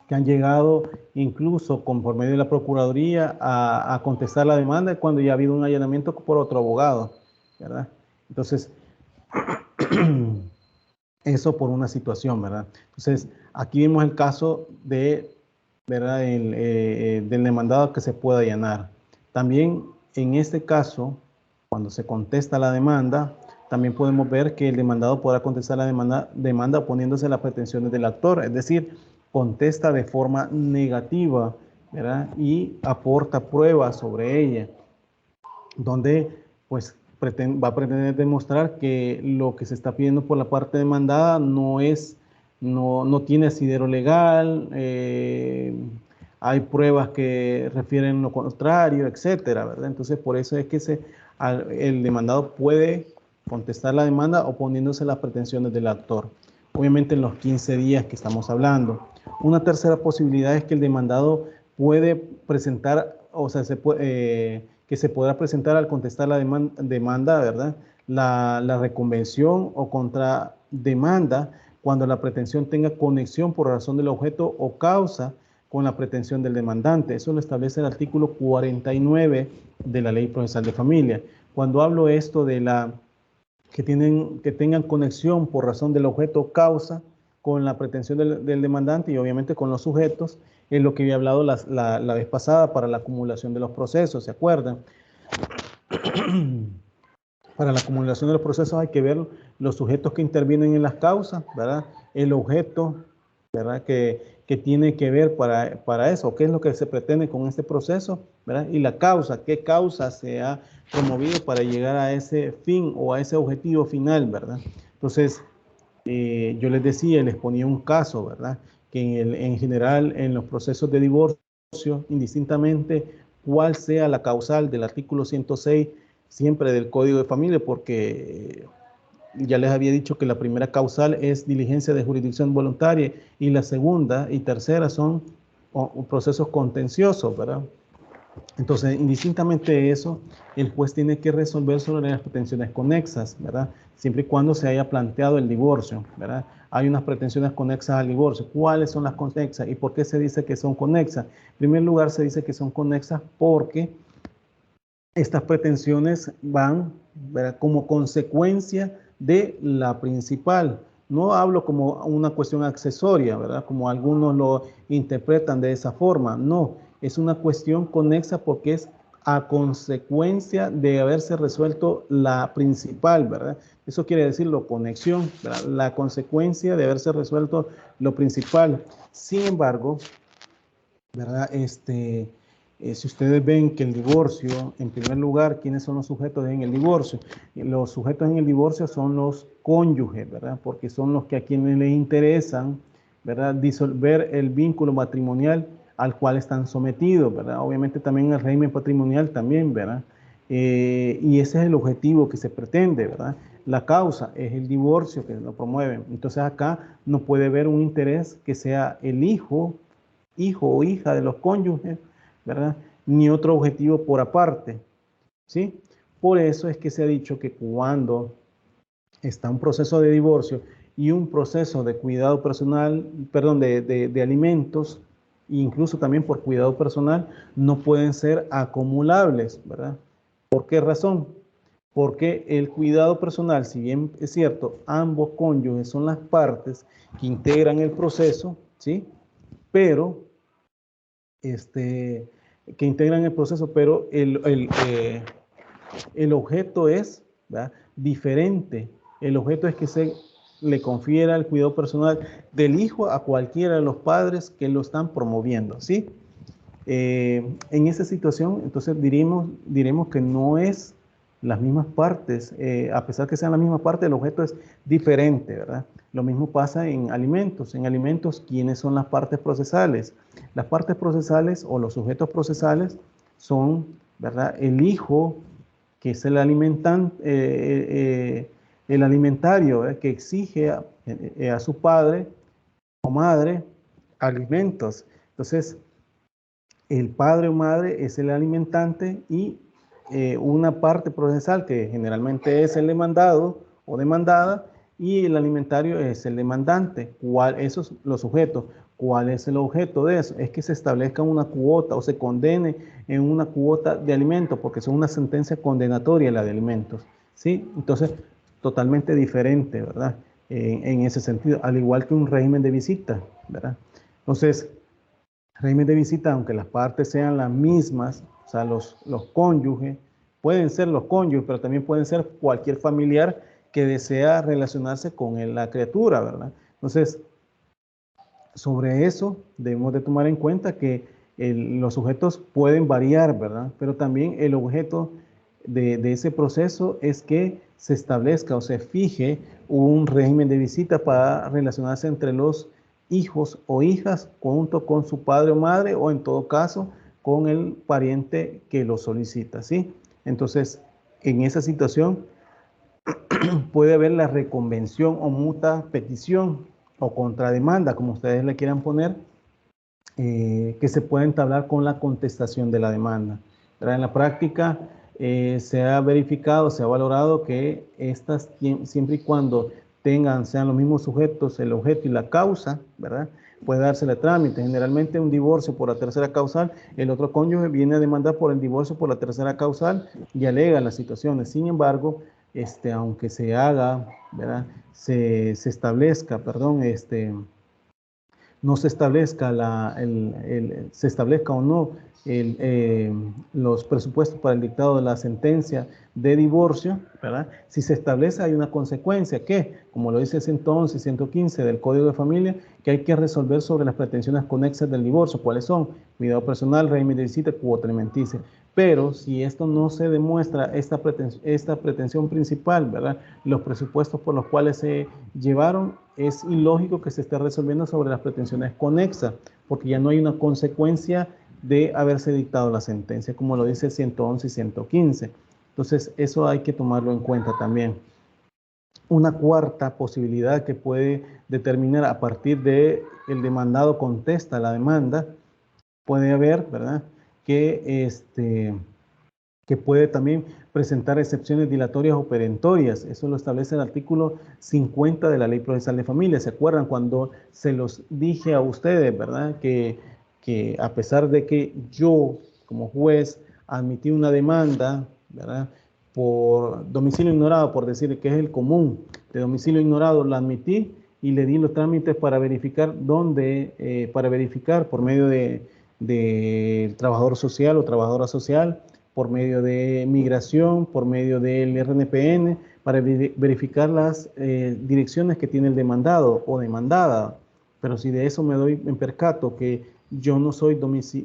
Que han llegado incluso por medio de la Procuraduría a contestar la demanda cuando ya ha habido un allanamiento por otro abogado, ¿verdad? Entonces, eso por una situación, ¿verdad? Entonces, aquí vemos el caso ¿verdad? Del demandado que se puede allanar. También en este caso, cuando se contesta la demanda, también podemos ver que el demandado podrá contestar la demanda oponiéndose a las pretensiones del actor, es decir, contesta de forma negativa, ¿verdad? Y aporta pruebas sobre ella, donde pues va a pretender demostrar que lo que se está pidiendo por la parte demandada no tiene asidero legal, hay pruebas que refieren lo contrario, etcétera, ¿verdad? Entonces, por eso es que el demandado puede contestar la demanda oponiéndose a las pretensiones del actor, obviamente en los 15 días que estamos hablando. Una tercera posibilidad es que el demandado puede presentar, o sea, que se podrá presentar al contestar la demanda, ¿verdad? La reconvención o contrademanda cuando la pretensión tenga conexión por razón del objeto o causa con la pretensión del demandante. Eso lo establece el artículo 49 de la Ley Procesal de Familia. Cuando hablo esto de que tengan conexión por razón del objeto o causa con la pretensión del demandante y obviamente con los sujetos, es lo que había hablado la vez pasada para la acumulación de los procesos, ¿se acuerdan? Para la acumulación de los procesos hay que ver los sujetos que intervienen en las causas, ¿verdad? El objeto, ¿verdad? Que tiene que ver para eso, qué es lo que se pretende con este proceso, ¿verdad? Y la causa, qué causa se ha promovido para llegar a ese fin o a ese objetivo final, ¿verdad? Entonces, yo les decía, les ponía un caso, ¿verdad? Que en general en los procesos de divorcio, indistintamente cuál sea la causal del artículo 106 siempre del Código de Familia, porque ya les había dicho que la primera causal es diligencia de jurisdicción voluntaria y la segunda y tercera son procesos contenciosos, ¿verdad? Entonces, indistintamente de eso, el juez tiene que resolver sobre las pretensiones conexas, ¿verdad? Siempre y cuando se haya planteado el divorcio, ¿verdad? Hay unas pretensiones conexas al divorcio. ¿Cuáles son las conexas y por qué se dice que son conexas? En primer lugar, se dice que son conexas porque estas pretensiones van, ¿verdad?, como consecuencia de la principal. No hablo como una cuestión accesoria, ¿verdad?, como algunos lo interpretan de esa forma. No, es una cuestión conexa porque es a consecuencia de haberse resuelto la principal, ¿verdad? Eso quiere decir la conexión, ¿verdad?, la consecuencia de haberse resuelto lo principal. Sin embargo, ¿verdad? Si ustedes ven que el divorcio, en primer lugar, ¿quiénes son los sujetos en el divorcio? Los sujetos en el divorcio son los cónyuges, ¿verdad? Porque son los que a quienes les interesan, ¿verdad?, disolver el vínculo matrimonial al cual están sometidos, ¿verdad? Obviamente también el régimen patrimonial también, ¿verdad? Y ese es el objetivo que se pretende, ¿verdad? La causa es el divorcio que lo promueven. Entonces acá no puede haber un interés que sea el hijo o hija de los cónyuges, ¿verdad? Ni otro objetivo por aparte, ¿sí? Por eso es que se ha dicho que cuando está un proceso de divorcio y un proceso de cuidado personal, perdón, de alimentos, incluso también por cuidado personal, no pueden ser acumulables, ¿verdad? ¿Por qué razón? Porque el cuidado personal, si bien es cierto, ambos cónyuges son las partes que integran el proceso, ¿sí? Pero que integran el proceso, pero el objeto es, ¿verdad?, diferente. El objeto es que se le confiera el cuidado personal del hijo a cualquiera de los padres que lo están promoviendo, ¿sí? En esa situación, entonces diremos que no es las mismas partes, a pesar que sean las mismas partes, el objeto es diferente, ¿verdad? Lo mismo pasa en alimentos. En alimentos, ¿quiénes son las partes procesales? Las partes procesales o los sujetos procesales son, ¿verdad?, el hijo, que es el el alimentario, que exige a su padre o madre alimentos. Entonces, el padre o madre es el alimentante y una parte procesal que generalmente es el demandado o demandada y el alimentario es el demandante. Esos los sujetos. ¿Cuál es el objeto de eso? Es que se establezca una cuota o se condene en una cuota de alimentos, porque es una sentencia condenatoria la de alimentos, ¿sí? Entonces, totalmente diferente, ¿verdad? En ese sentido, al igual que un régimen de visita, ¿verdad? Entonces, régimen de visita, aunque las partes sean las mismas, o sea, los cónyuges, pueden ser los cónyuges, pero también pueden ser cualquier familiar que desea relacionarse con la criatura, ¿verdad? Entonces, sobre eso debemos de tomar en cuenta que los sujetos pueden variar, ¿verdad? Pero también el objeto de ese proceso es que se establezca o se fije un régimen de visita para relacionarse entre los hijos o hijas junto con su padre o madre o en todo caso con el pariente que lo solicita, ¿sí? Entonces, en esa situación puede haber la reconvención o mutua petición o contrademanda, como ustedes le quieran poner, que se puede entablar con la contestación de la demanda. ¿Verdad? En la práctica se ha verificado, se ha valorado que estas, siempre y cuando sean los mismos sujetos, el objeto y la causa, ¿verdad?, puede dársele trámite. Generalmente un divorcio por la tercera causal, el otro cónyuge viene a demandar por el divorcio por la tercera causal y alega las situaciones. Sin embargo, aunque se haga, ¿verdad?, se establezca, perdón, no se establezca se establezca o no los presupuestos para el dictado de la sentencia de divorcio, ¿verdad? Si se establece hay una consecuencia que, como lo dice el 111 y 115 del Código de Familia, que hay que resolver sobre las pretensiones conexas del divorcio. ¿Cuáles son? Cuidado personal, régimen de visita, cuota alimenticia. Pero si esto no se demuestra, esta pretensión principal, ¿verdad?, los presupuestos por los cuales se llevaron, es ilógico que se esté resolviendo sobre las pretensiones conexas, porque ya no hay una consecuencia de haberse dictado la sentencia, como lo dice el 111 y 115. Entonces, eso hay que tomarlo en cuenta también. Una cuarta posibilidad que puede determinar a partir de el demandado contesta la demanda, puede haber, ¿verdad? Que puede también presentar excepciones dilatorias o perentorias. Eso lo establece el artículo 50 de la Ley Procesal de Familia. ¿Se acuerdan cuando se los dije a ustedes, verdad? Que a pesar de que yo, como juez, admití una demanda, ¿verdad? Por domicilio ignorado, por decir que es el común de domicilio ignorado, la admití y le di los trámites para verificar para verificar por medio de trabajador social o trabajadora social, por medio de migración, por medio del RNPN, para verificar las direcciones que tiene el demandado o demandada. Pero si de eso me percato que yo no soy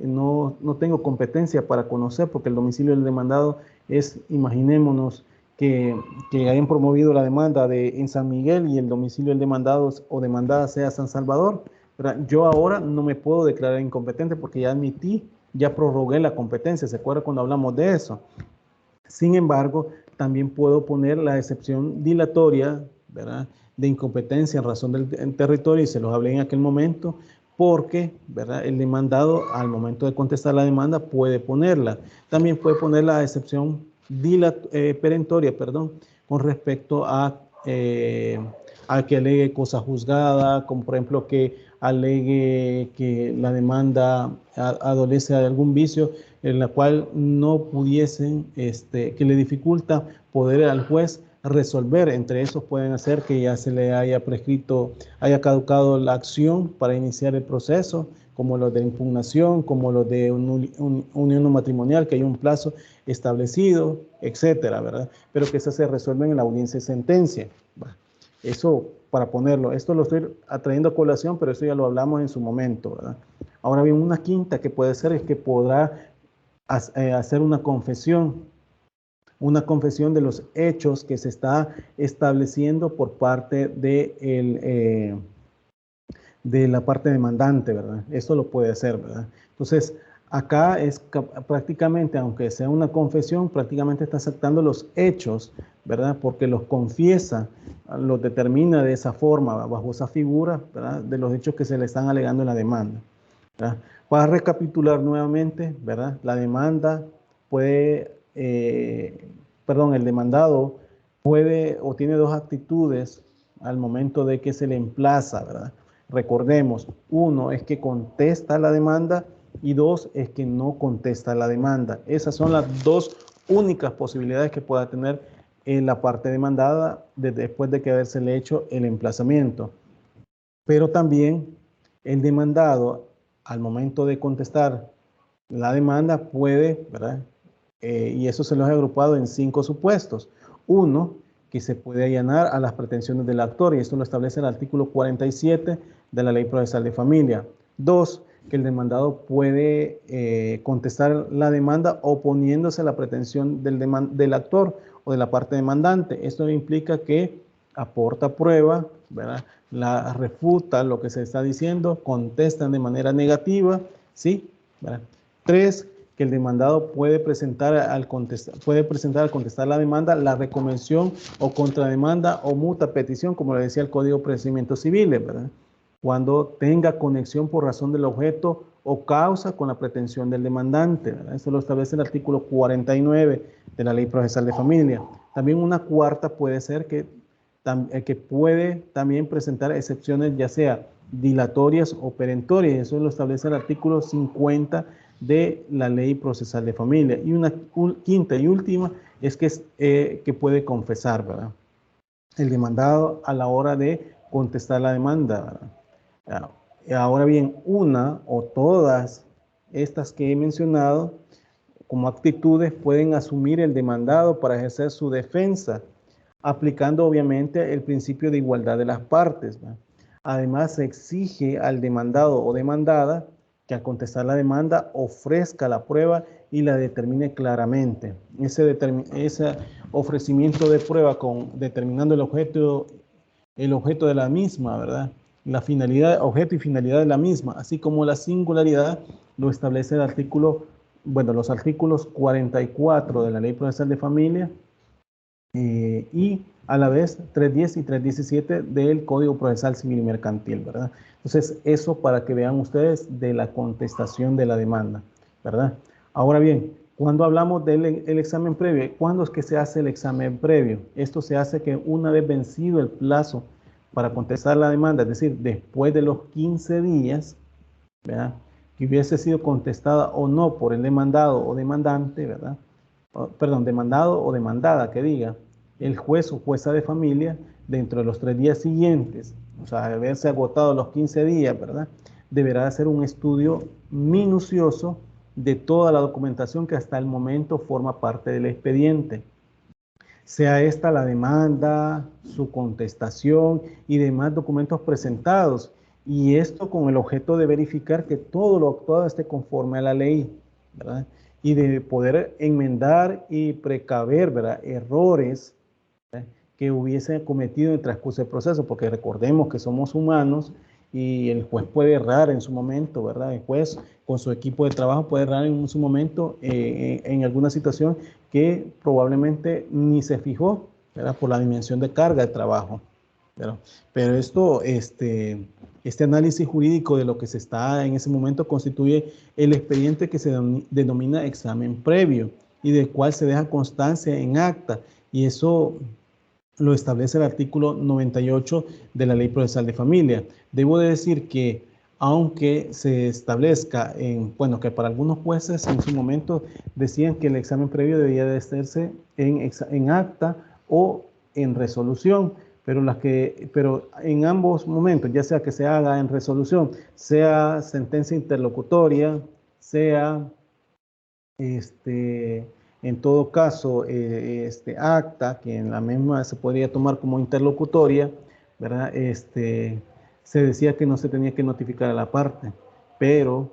no tengo competencia para conocer, porque el domicilio del demandado es, imaginémonos, que hayan promovido la demanda en San Miguel y el domicilio del demandado o demandada sea San Salvador, ¿verdad? Yo ahora no me puedo declarar incompetente porque ya admití, ya prorrogué la competencia. ¿Se acuerda cuando hablamos de eso? Sin embargo, también puedo poner la excepción dilatoria, ¿verdad?, de incompetencia en razón del territorio, y se los hablé en aquel momento, porque, ¿verdad?, el demandado al momento de contestar la demanda puede ponerla. También puede poner la excepción perentoria, perdón, con respecto a que alegue cosa juzgada, como por ejemplo que alegue que la demanda adolece de algún vicio en la cual no pudiesen, que le dificulta poder al juez resolver. Entre esos pueden hacer que ya se le haya prescrito, haya caducado la acción para iniciar el proceso, como los de impugnación, como los de unión matrimonial, que hay un plazo establecido, etcétera, ¿verdad? Pero que esas se resuelven en la audiencia de sentencia. Eso para ponerlo. Esto lo estoy atrayendo a colación, pero eso ya lo hablamos en su momento, ¿verdad? Ahora bien, una quinta que puede ser es que podrá hacer una confesión de los hechos que se está estableciendo por parte de la parte demandante, ¿verdad? Eso lo puede hacer, ¿verdad? Entonces, acá es prácticamente, aunque sea una confesión, prácticamente está aceptando los hechos, ¿verdad? Porque los confiesa, los determina de esa forma, bajo esa figura, ¿verdad?, de los hechos que se le están alegando en la demanda, ¿verdad? Para recapitular nuevamente, ¿verdad? La demanda puede, el demandado puede o tiene dos actitudes al momento de que se le emplaza, ¿verdad? Recordemos, uno es que contesta la demanda y dos es que no contesta la demanda. Esas son las dos únicas posibilidades que pueda tener en la parte demandada después de que habérsele hecho el emplazamiento. Pero también el demandado, al momento de contestar la demanda, puede, ¿verdad? Y eso se los he agrupado en 5 supuestos. Uno, que se puede allanar a las pretensiones del actor, y esto lo establece el artículo 47 de la Ley Procesal de Familia. 2, que el demandado puede contestar la demanda oponiéndose a la pretensión del actor o de la parte demandante. Esto implica que aporta prueba, ¿verdad?, la refuta lo que se está diciendo, contestan de manera negativa, ¿sí? ¿Verdad? 3, que el demandado puede presentar al contestar la demanda la reconvención o contrademanda o muta petición, como le decía el Código de Procedimientos Civiles, ¿verdad?, cuando tenga conexión por razón del objeto o causa con la pretensión del demandante, ¿verdad? Eso lo establece el artículo 49 de la Ley Procesal de Familia. También una cuarta puede ser que puede también presentar excepciones, ya sea dilatorias o perentorias. Eso lo establece el artículo 50 de la Ley Procesal de Familia. Y una quinta y última es que puede confesar, ¿verdad?, el demandado a la hora de contestar la demanda, ¿verdad? Ahora bien, una o todas estas que he mencionado como actitudes pueden asumir el demandado para ejercer su defensa, aplicando obviamente el principio de igualdad de las partes, ¿verdad? Además, se exige al demandado o demandada que al contestar la demanda ofrezca la prueba y la determine claramente. Ese ofrecimiento de prueba determinando el objeto de la misma, ¿verdad?, la finalidad, objeto y finalidad de la misma, así como la singularidad, lo establece el artículo bueno, los artículos 44 de la Ley Procesal de Familia y a la vez 310 y 317 del Código Procesal Civil y Mercantil, ¿verdad? Entonces, eso para que vean ustedes de la contestación de la demanda, ¿verdad? Ahora bien, cuando hablamos del examen previo, ¿cuándo es que se hace el examen previo? Esto se hace que una vez vencido el plazo para contestar la demanda, es decir, después de los 15 días, ¿verdad?, que hubiese sido contestada o no por el demandado o demandante, ¿verdad? Perdón, demandado o demandada, que diga, el juez o jueza de familia, dentro de los 3 días siguientes, o sea, haberse agotado los 15 días, ¿verdad?, deberá hacer un estudio minucioso de toda la documentación que hasta el momento forma parte del expediente. Sea esta la demanda, su contestación y demás documentos presentados. Y esto con el objeto de verificar que todo lo actuado esté conforme a la ley, ¿verdad? Y de poder enmendar y precaver, ¿verdad?, errores, ¿verdad?, que hubiese cometido en el transcurso del proceso, porque recordemos que somos humanos y el juez puede errar en su momento, ¿verdad? El juez con su equipo de trabajo puede errar en su momento en alguna situación que probablemente ni se fijó, ¿verdad?, por la dimensión de carga de trabajo. Pero esto, este análisis jurídico de lo que se está en ese momento constituye el expediente que se denomina examen previo y del cual se deja constancia en acta, y eso lo establece el artículo 98 de la Ley Procesal de Familia. Debo de decir que aunque se establezca bueno, que para algunos jueces en su momento decían que el examen previo debía de hacerse en acta o en resolución, pero en ambos momentos, ya sea que se haga en resolución, sea sentencia interlocutoria, sea en todo caso, acta, que en la misma se podría tomar como interlocutoria, ¿verdad? Se decía que no se tenía que notificar a la parte, pero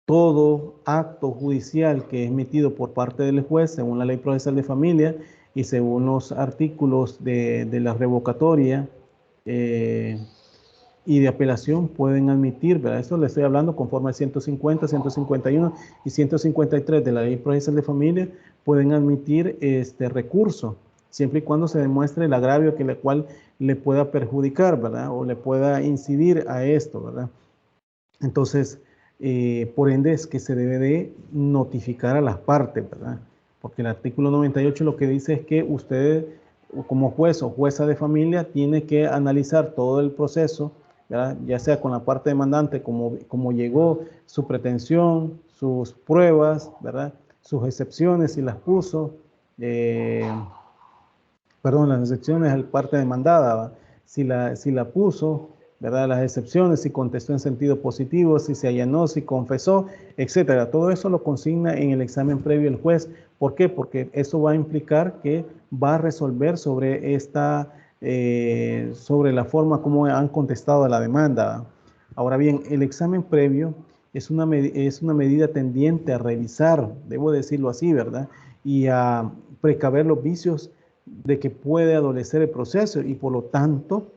todo acto judicial que es emitido por parte del juez, según la Ley Procesal de Familia y según los artículos de la revocatoria, y de apelación pueden admitir, ¿verdad? Esto le estoy hablando conforme al 150, 151 y 153 de la Ley Procesal de Familia, pueden admitir este recurso, siempre y cuando se demuestre el agravio que el cual le pueda perjudicar, ¿verdad?, o le pueda incidir a esto, ¿verdad? Entonces, por ende es que se debe de notificar a las partes, ¿verdad? Porque el artículo 98 lo que dice es que usted, como juez o jueza de familia, tiene que analizar todo el proceso, ¿verdad?, ya sea con la parte demandante, como llegó, su pretensión, sus pruebas, ¿verdad?, sus excepciones, si las puso, perdón, las excepciones al parte demandada, si la puso, ¿verdad?, las excepciones, si contestó en sentido positivo, si se allanó, si confesó, etcétera. Todo eso lo consigna en el examen previo el juez. ¿Por qué? Porque eso va a implicar que va a resolver sobre sobre la forma como han contestado a la demanda. Ahora bien, el examen previo es una medida tendiente a revisar, debo decirlo así, ¿verdad?, y a precaver los vicios de que puede adolecer el proceso y por lo tanto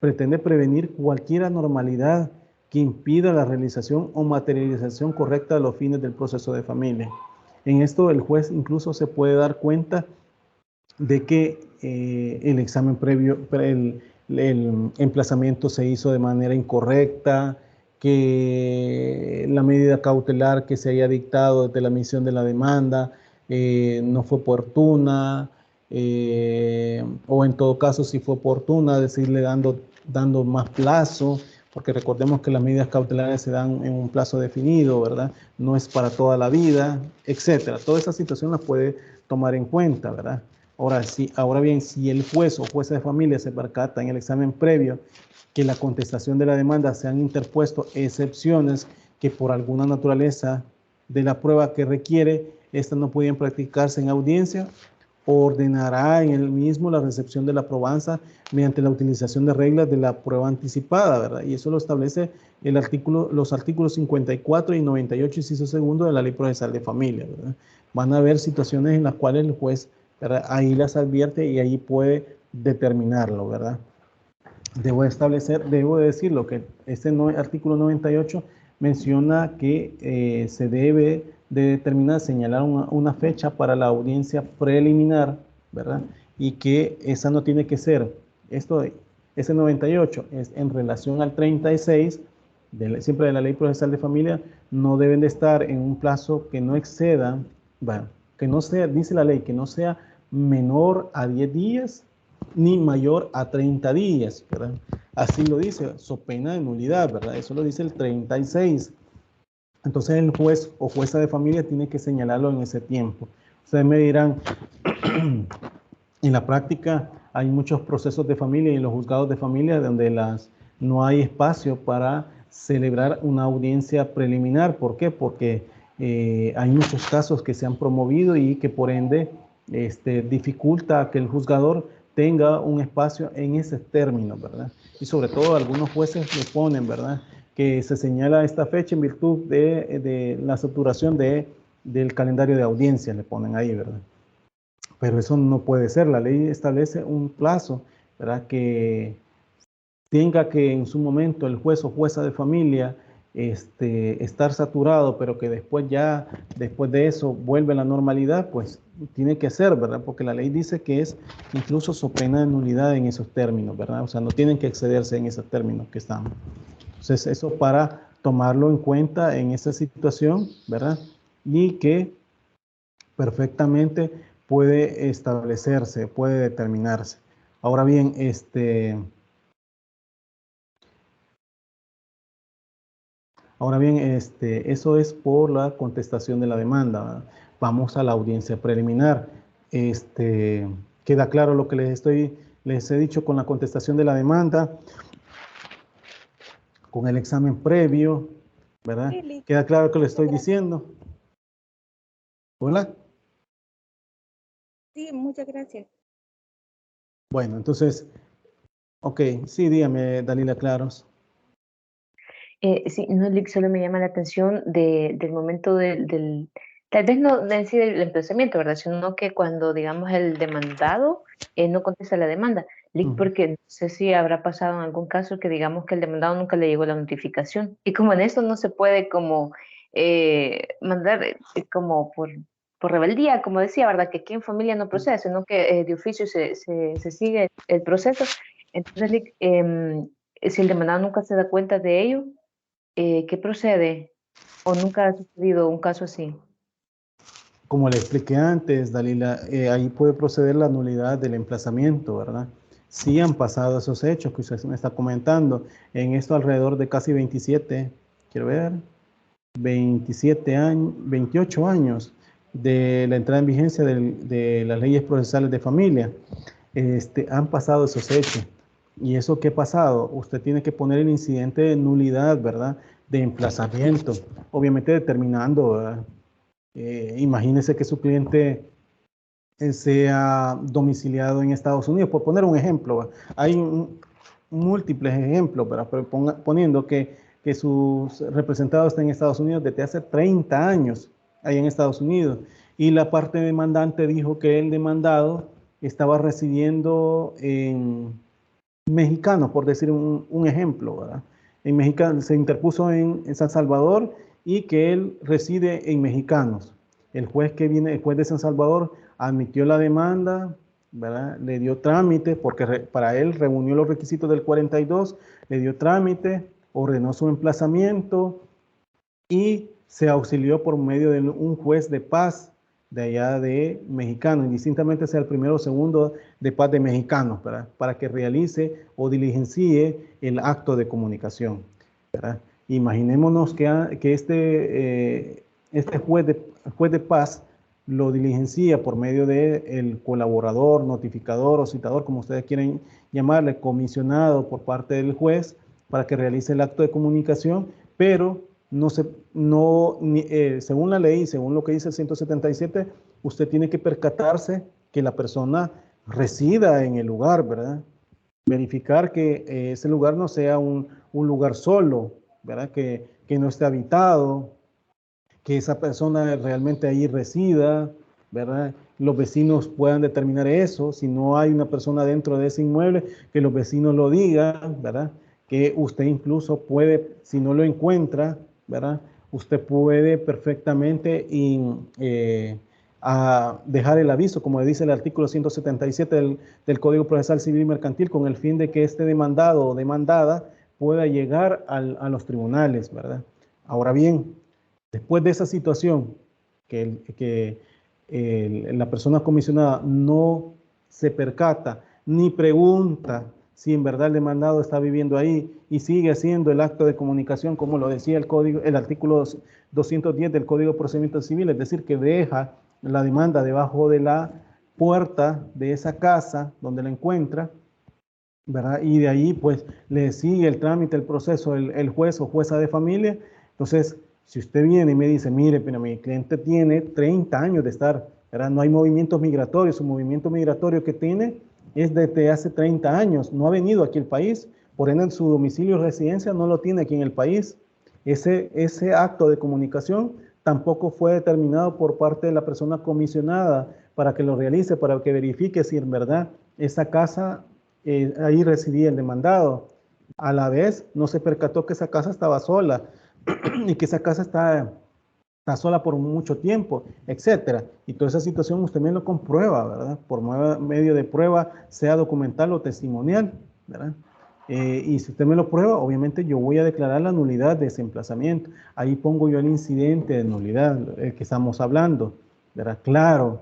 pretende prevenir cualquier anormalidad que impida la realización o materialización correcta de los fines del proceso de familia. En esto el juez incluso se puede dar cuenta de que el examen previo, el emplazamiento se hizo de manera incorrecta, que la medida cautelar que se haya dictado desde la emisión de la demanda no fue oportuna, o en todo caso si fue oportuna, decirle dando más plazo, porque recordemos que las medidas cautelares se dan en un plazo definido, ¿verdad? No es para toda la vida, etcétera. Toda esa situación la puede tomar en cuenta, ¿verdad? Ahora bien, si el juez o jueza de familia se percata en el examen previo que la contestación de la demanda se han interpuesto excepciones que por alguna naturaleza de la prueba que requiere, estas no pueden practicarse en audiencia, ordenará en el mismo la recepción de la probanza mediante la utilización de reglas de la prueba anticipada, ¿verdad? Y eso lo establece los artículos 54 y 98, inciso segundo de la Ley Procesal de Familia, ¿verdad? Van a haber situaciones en las cuales el juez, ¿verdad?, ahí las advierte y ahí puede determinarlo, ¿verdad? Debo decirlo que este artículo 98 menciona que se debe de determinar, señalar una fecha para la audiencia preliminar, ¿verdad? Y que esa no tiene que ser, ese 98 es en relación al 36, siempre de la Ley Procesal de Familia, no deben de estar en un plazo que no exceda, bueno, que no sea, dice la ley, que no sea menor a 10 días ni mayor a 30 días, ¿verdad? Así lo dice, so pena de nulidad, ¿verdad? Eso lo dice el 36. Entonces el juez o jueza de familia tiene que señalarlo en ese tiempo. Ustedes me dirán, en la práctica hay muchos procesos de familia y en los juzgados de familia donde no hay espacio para celebrar una audiencia preliminar. ¿Por qué? Porque hay muchos casos que se han promovido y que por ende dificulta que el juzgador tenga un espacio en ese término, ¿verdad? Y sobre todo algunos jueces le ponen, ¿verdad?, que se señala esta fecha en virtud de la saturación del calendario de audiencias, le ponen ahí, ¿verdad? Pero eso no puede ser. La ley establece un plazo, ¿verdad?, que tenga que en su momento el juez o jueza de familia estar saturado, pero que después de eso vuelve a la normalidad, pues tiene que ser, ¿verdad? Porque la ley dice que es incluso so pena de nulidad en esos términos, ¿verdad? O sea, no tienen que excederse en esos términos que estamos. Entonces, eso para tomarlo en cuenta en esa situación, ¿verdad? Y que perfectamente puede establecerse, puede determinarse. Ahora bien, eso es por la contestación de la demanda, ¿verdad? Vamos a la audiencia preliminar. Queda claro lo que les he dicho con la contestación de la demanda, con el examen previo, ¿verdad? Sí, ¿Queda claro lo que le estoy diciendo? ¿Hola? Sí, muchas gracias. Bueno, entonces, ok, sí, dígame, Dalila Claros. Sí, no, Lick, solo me llama la atención del momento tal vez no en sí del emplazamiento, ¿verdad? Sino que cuando, digamos, el demandado no contesta la demanda. Lick, porque no sé si habrá pasado en algún caso que digamos que el demandado nunca le llegó la notificación. Y como en eso no se puede como mandar como por rebeldía, como decía, ¿verdad? Que aquí en familia no procede, sino que de oficio se sigue el proceso. Entonces, Lick, si el demandado nunca se da cuenta de ello, ¿qué procede? ¿O nunca ha sucedido un caso así? Como le expliqué antes, Dalila, ahí puede proceder la nulidad del emplazamiento, ¿verdad? Sí han pasado esos hechos que usted me está comentando. En esto alrededor de casi 27, quiero ver, 27 años, 28 años de la entrada en vigencia de las leyes procesales de familia. Han pasado esos hechos. ¿Y eso qué ha pasado? Usted tiene que poner el incidente de nulidad, ¿verdad? De emplazamiento, obviamente determinando, ¿verdad? Imagínese que su cliente sea domiciliado en Estados Unidos, por poner un ejemplo. ¿verdad? Hay múltiples ejemplos, ¿verdad? Pero poniendo que su representado está en Estados Unidos desde hace 30 años, ahí en Estados Unidos, y la parte demandante dijo que el demandado estaba residiendo en mexicano, por decir un ejemplo, ¿verdad? En mexicano, se interpuso en San Salvador y que él reside en Mexicanos. El juez de San Salvador admitió la demanda, ¿verdad? Le dio trámite, porque para él reunió los requisitos del 42, le dio trámite, ordenó su emplazamiento y se auxilió por medio de un juez de paz de allá de mexicano, indistintamente sea el primero o segundo de paz de mexicanos, ¿verdad? Para que realice o diligencie el acto de comunicación, ¿verdad? Imaginémonos que este juez de paz lo diligencia por medio del colaborador, notificador o citador, como ustedes quieren llamarle, comisionado por parte del juez para que realice el acto de comunicación, pero según la ley, según lo que dice el 177, usted tiene que percatarse que la persona resida en el lugar, ¿verdad? Verificar que ese lugar no sea un lugar solo, ¿verdad? Que no esté habitado, que esa persona realmente ahí resida, ¿verdad? Los vecinos puedan determinar eso. Si no hay una persona dentro de ese inmueble, que los vecinos lo digan, ¿verdad? Que usted incluso puede, si no lo encuentra, ¿verdad? usted puede perfectamente a dejar el aviso, como dice el artículo 177 del Código Procesal Civil y Mercantil, con el fin de que este demandado o demandada pueda llegar a los tribunales, ¿verdad? Ahora bien, después de esa situación, que la persona comisionada no se percata ni pregunta si en verdad el demandado está viviendo ahí y sigue haciendo el acto de comunicación, como lo decía el artículo 210 del Código de Procedimiento Civil, es decir, que deja la demanda debajo de la puerta de esa casa donde la encuentra, ¿verdad? Y de ahí pues le sigue el trámite, el proceso, el juez o jueza de familia. Entonces, si usted viene y me dice, mire, pero mi cliente tiene 30 años de estar, ¿verdad? No hay movimientos migratorios, su movimiento migratorio que tiene es desde hace 30 años, no ha venido aquí al país, por ende su domicilio de residencia no lo tiene aquí en el país. Ese acto de comunicación tampoco fue determinado por parte de la persona comisionada para que lo realice, para que verifique si en verdad esa casa, ahí residía el demandado. A la vez, no se percató que esa casa estaba sola y que esa casa está sola por mucho tiempo, etcétera. Y toda esa situación usted me lo comprueba, ¿verdad? Por medio de prueba, sea documental o testimonial, ¿verdad? Y si usted me lo prueba, obviamente yo voy a declarar la nulidad de ese emplazamiento. Ahí pongo yo el incidente de nulidad, el que estamos hablando, ¿verdad? Claro.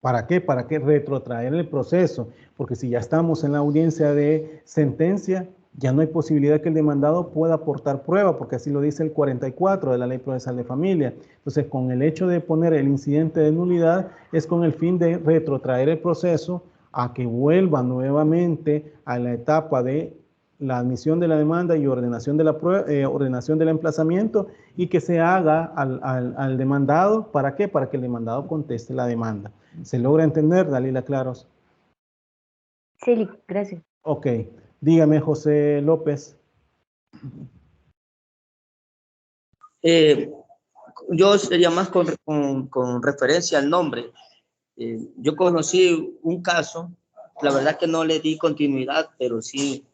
¿Para qué? Para que retrotraer el proceso, porque si ya estamos en la audiencia de sentencia, ya no hay posibilidad que el demandado pueda aportar prueba, porque así lo dice el 44 de la Ley Procesal de Familia. Entonces, con el hecho de poner el incidente de nulidad, es con el fin de retrotraer el proceso a que vuelva nuevamente a la etapa de la admisión de la demanda y ordenación de ordenación del emplazamiento, y que se haga al demandado. ¿Para qué? Para que el demandado conteste la demanda. ¿Se logra entender, Dalila Claros? Sí, gracias. Ok. Dígame, José López. Yo sería más con referencia al nombre. Yo conocí un caso, la verdad que no le di continuidad, pero sí,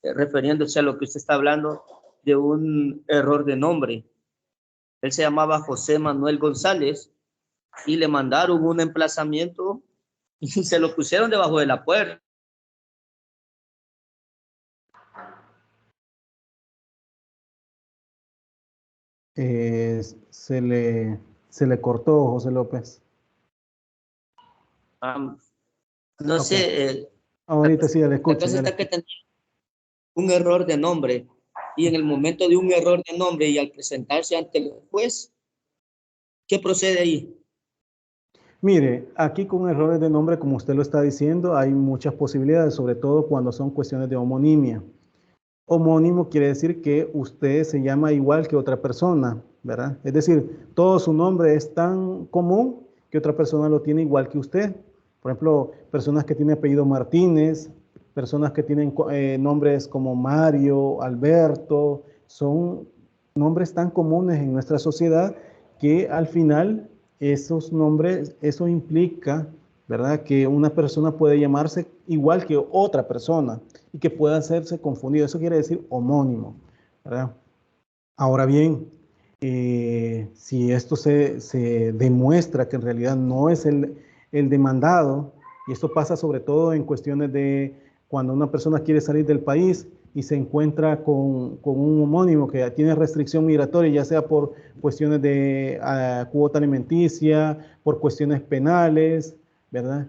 refiriéndose a lo que usted está hablando, de un error de nombre. Él se llamaba José Manuel González y le mandaron un emplazamiento y se lo pusieron debajo de la puerta. Se le cortó, José López. No Ok. sé, Ahorita sí, ya le la escucho. cosa está que tenía un error de nombre y en el momento de un error de nombre y al presentarse ante el juez, ¿qué procede ahí? Mire, aquí con errores de nombre, como usted lo está diciendo, hay muchas posibilidades, sobre todo cuando son cuestiones de homonimia. Homónimo quiere decir que usted se llama igual que otra persona, ¿verdad? Es decir, todo su nombre es tan común que otra persona lo tiene igual que usted. Por ejemplo, personas que tienen apellido Martínez, personas que tienen nombres como Mario, Alberto, son nombres tan comunes en nuestra sociedad que al final esos nombres, eso implica, ¿verdad? Que una persona puede llamarse igual que otra persona y que pueda hacerse confundido. Eso quiere decir homónimo, ¿verdad? Ahora bien, si esto se demuestra que en realidad no es el demandado, y esto pasa sobre todo en cuestiones de cuando una persona quiere salir del país y se encuentra con un homónimo que tiene restricción migratoria, ya sea por cuestiones de cuota alimenticia, por cuestiones penales, ¿verdad?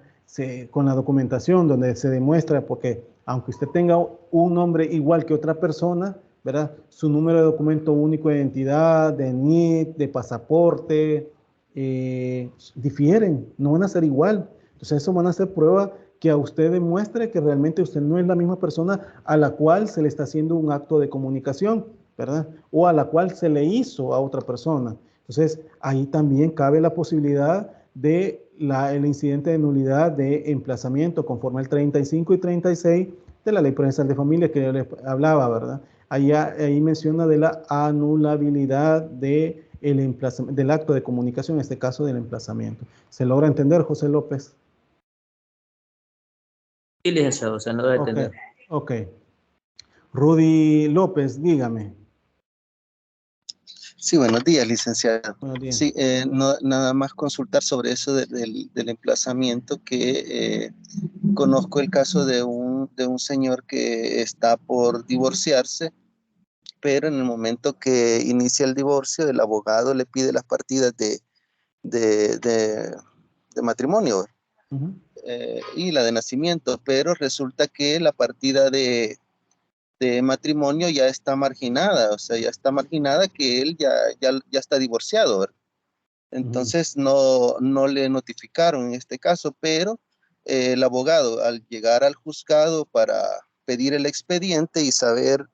Con la documentación donde se demuestra, porque aunque usted tenga un nombre igual que otra persona, ¿verdad? Su número de documento único de identidad, de NIT, de pasaporte, difieren, no van a ser igual. Entonces, eso van a ser pruebas que a usted demuestre que realmente usted no es la misma persona a la cual se le está haciendo un acto de comunicación, ¿verdad? O a la cual se le hizo a otra persona. Entonces, ahí también cabe la posibilidad de el incidente de nulidad de emplazamiento conforme al 35 y 36 de la Ley Procesal de Familia que yo les hablaba, ¿verdad? Ahí menciona de la anulabilidad del acto de comunicación, en este caso del emplazamiento. ¿Se logra entender, José López? Sí, licenciado, se no debe entender. Ok. Rudy López, dígame. Sí, buenos días, licenciado. Buenos días. Sí, nada más consultar sobre eso del emplazamiento, que conozco el caso de un señor que está por divorciarse, pero en el momento que inicia el divorcio, el abogado le pide las partidas de, de- de matrimonio Ujú. y la de nacimiento, pero resulta que la partida de matrimonio ya está marginada, o sea, ya está marginada que él ya está divorciado, ¿verdad? Ujú. Entonces no le notificaron en este caso, pero el abogado al llegar al juzgado para pedir el expediente y saber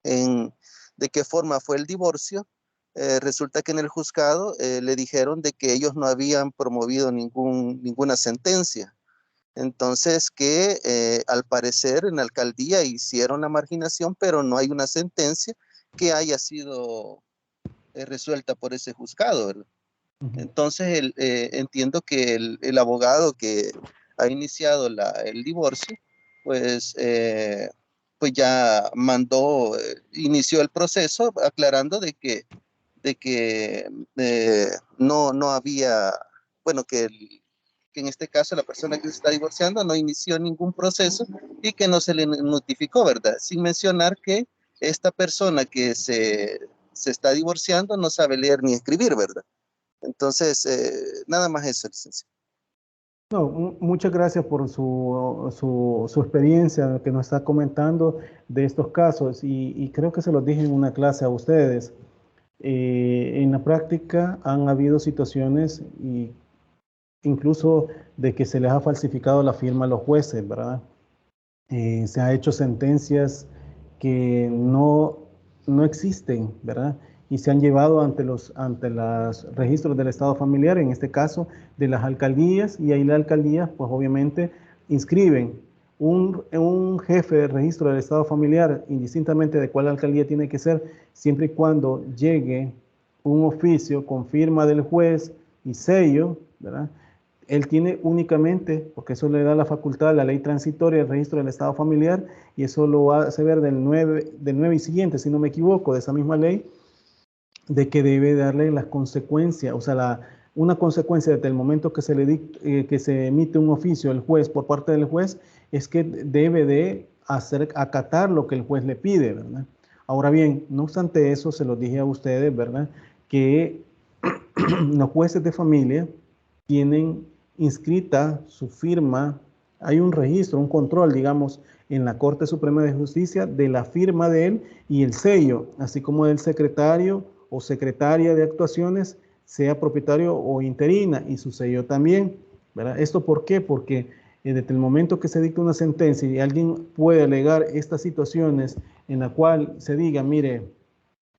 de qué forma fue el divorcio, resulta que en el juzgado le dijeron de que ellos no habían promovido ninguna sentencia. Entonces que al parecer en la alcaldía hicieron la marginación, pero no hay una sentencia que haya sido resuelta por ese juzgado, ¿verdad? Ujú. Entonces entiendo que el abogado que ha iniciado el divorcio, pues, pues ya inició el proceso aclarando de que no había, bueno, que en este caso la persona que se está divorciando no inició ningún proceso y que no se le notificó, ¿verdad? Sin mencionar que esta persona que se está divorciando no sabe leer ni escribir, ¿verdad? Entonces, nada más eso, licenciado. No, muchas gracias por su experiencia que nos está comentando de estos casos y creo que se los dije en una clase a ustedes. En la práctica han habido situaciones y incluso de que se les ha falsificado la firma a los jueces, ¿verdad? Se han hecho sentencias que no existen, ¿verdad? Y se han llevado ante los registros del Estado familiar, en este caso de las alcaldías, y ahí la alcaldía, pues obviamente, inscriben un jefe de registro del Estado familiar, indistintamente de cuál alcaldía tiene que ser, siempre y cuando llegue un oficio con firma del juez y sello, ¿verdad? Él tiene únicamente, porque eso le da la facultad a la ley transitoria del registro del Estado familiar, y eso lo hace ver del 9 y siguiente, si no me equivoco, de esa misma ley, de que debe darle las consecuencias, o sea, una consecuencia desde el momento que que se emite un oficio del juez por parte del juez, es que debe de acatar lo que el juez le pide, ¿verdad? Ahora bien, no obstante eso, se lo dije a ustedes, ¿verdad? Que los jueces de familia tienen inscrita su firma, hay un registro, un control, digamos, en la Corte Suprema de Justicia de la firma de él y el sello, así como del secretario o secretaria de actuaciones, sea propietario o interina, y su sello también, ¿verdad? ¿Esto por qué? Porque desde el momento que se dicta una sentencia y alguien puede alegar estas situaciones en la cual se diga, mire,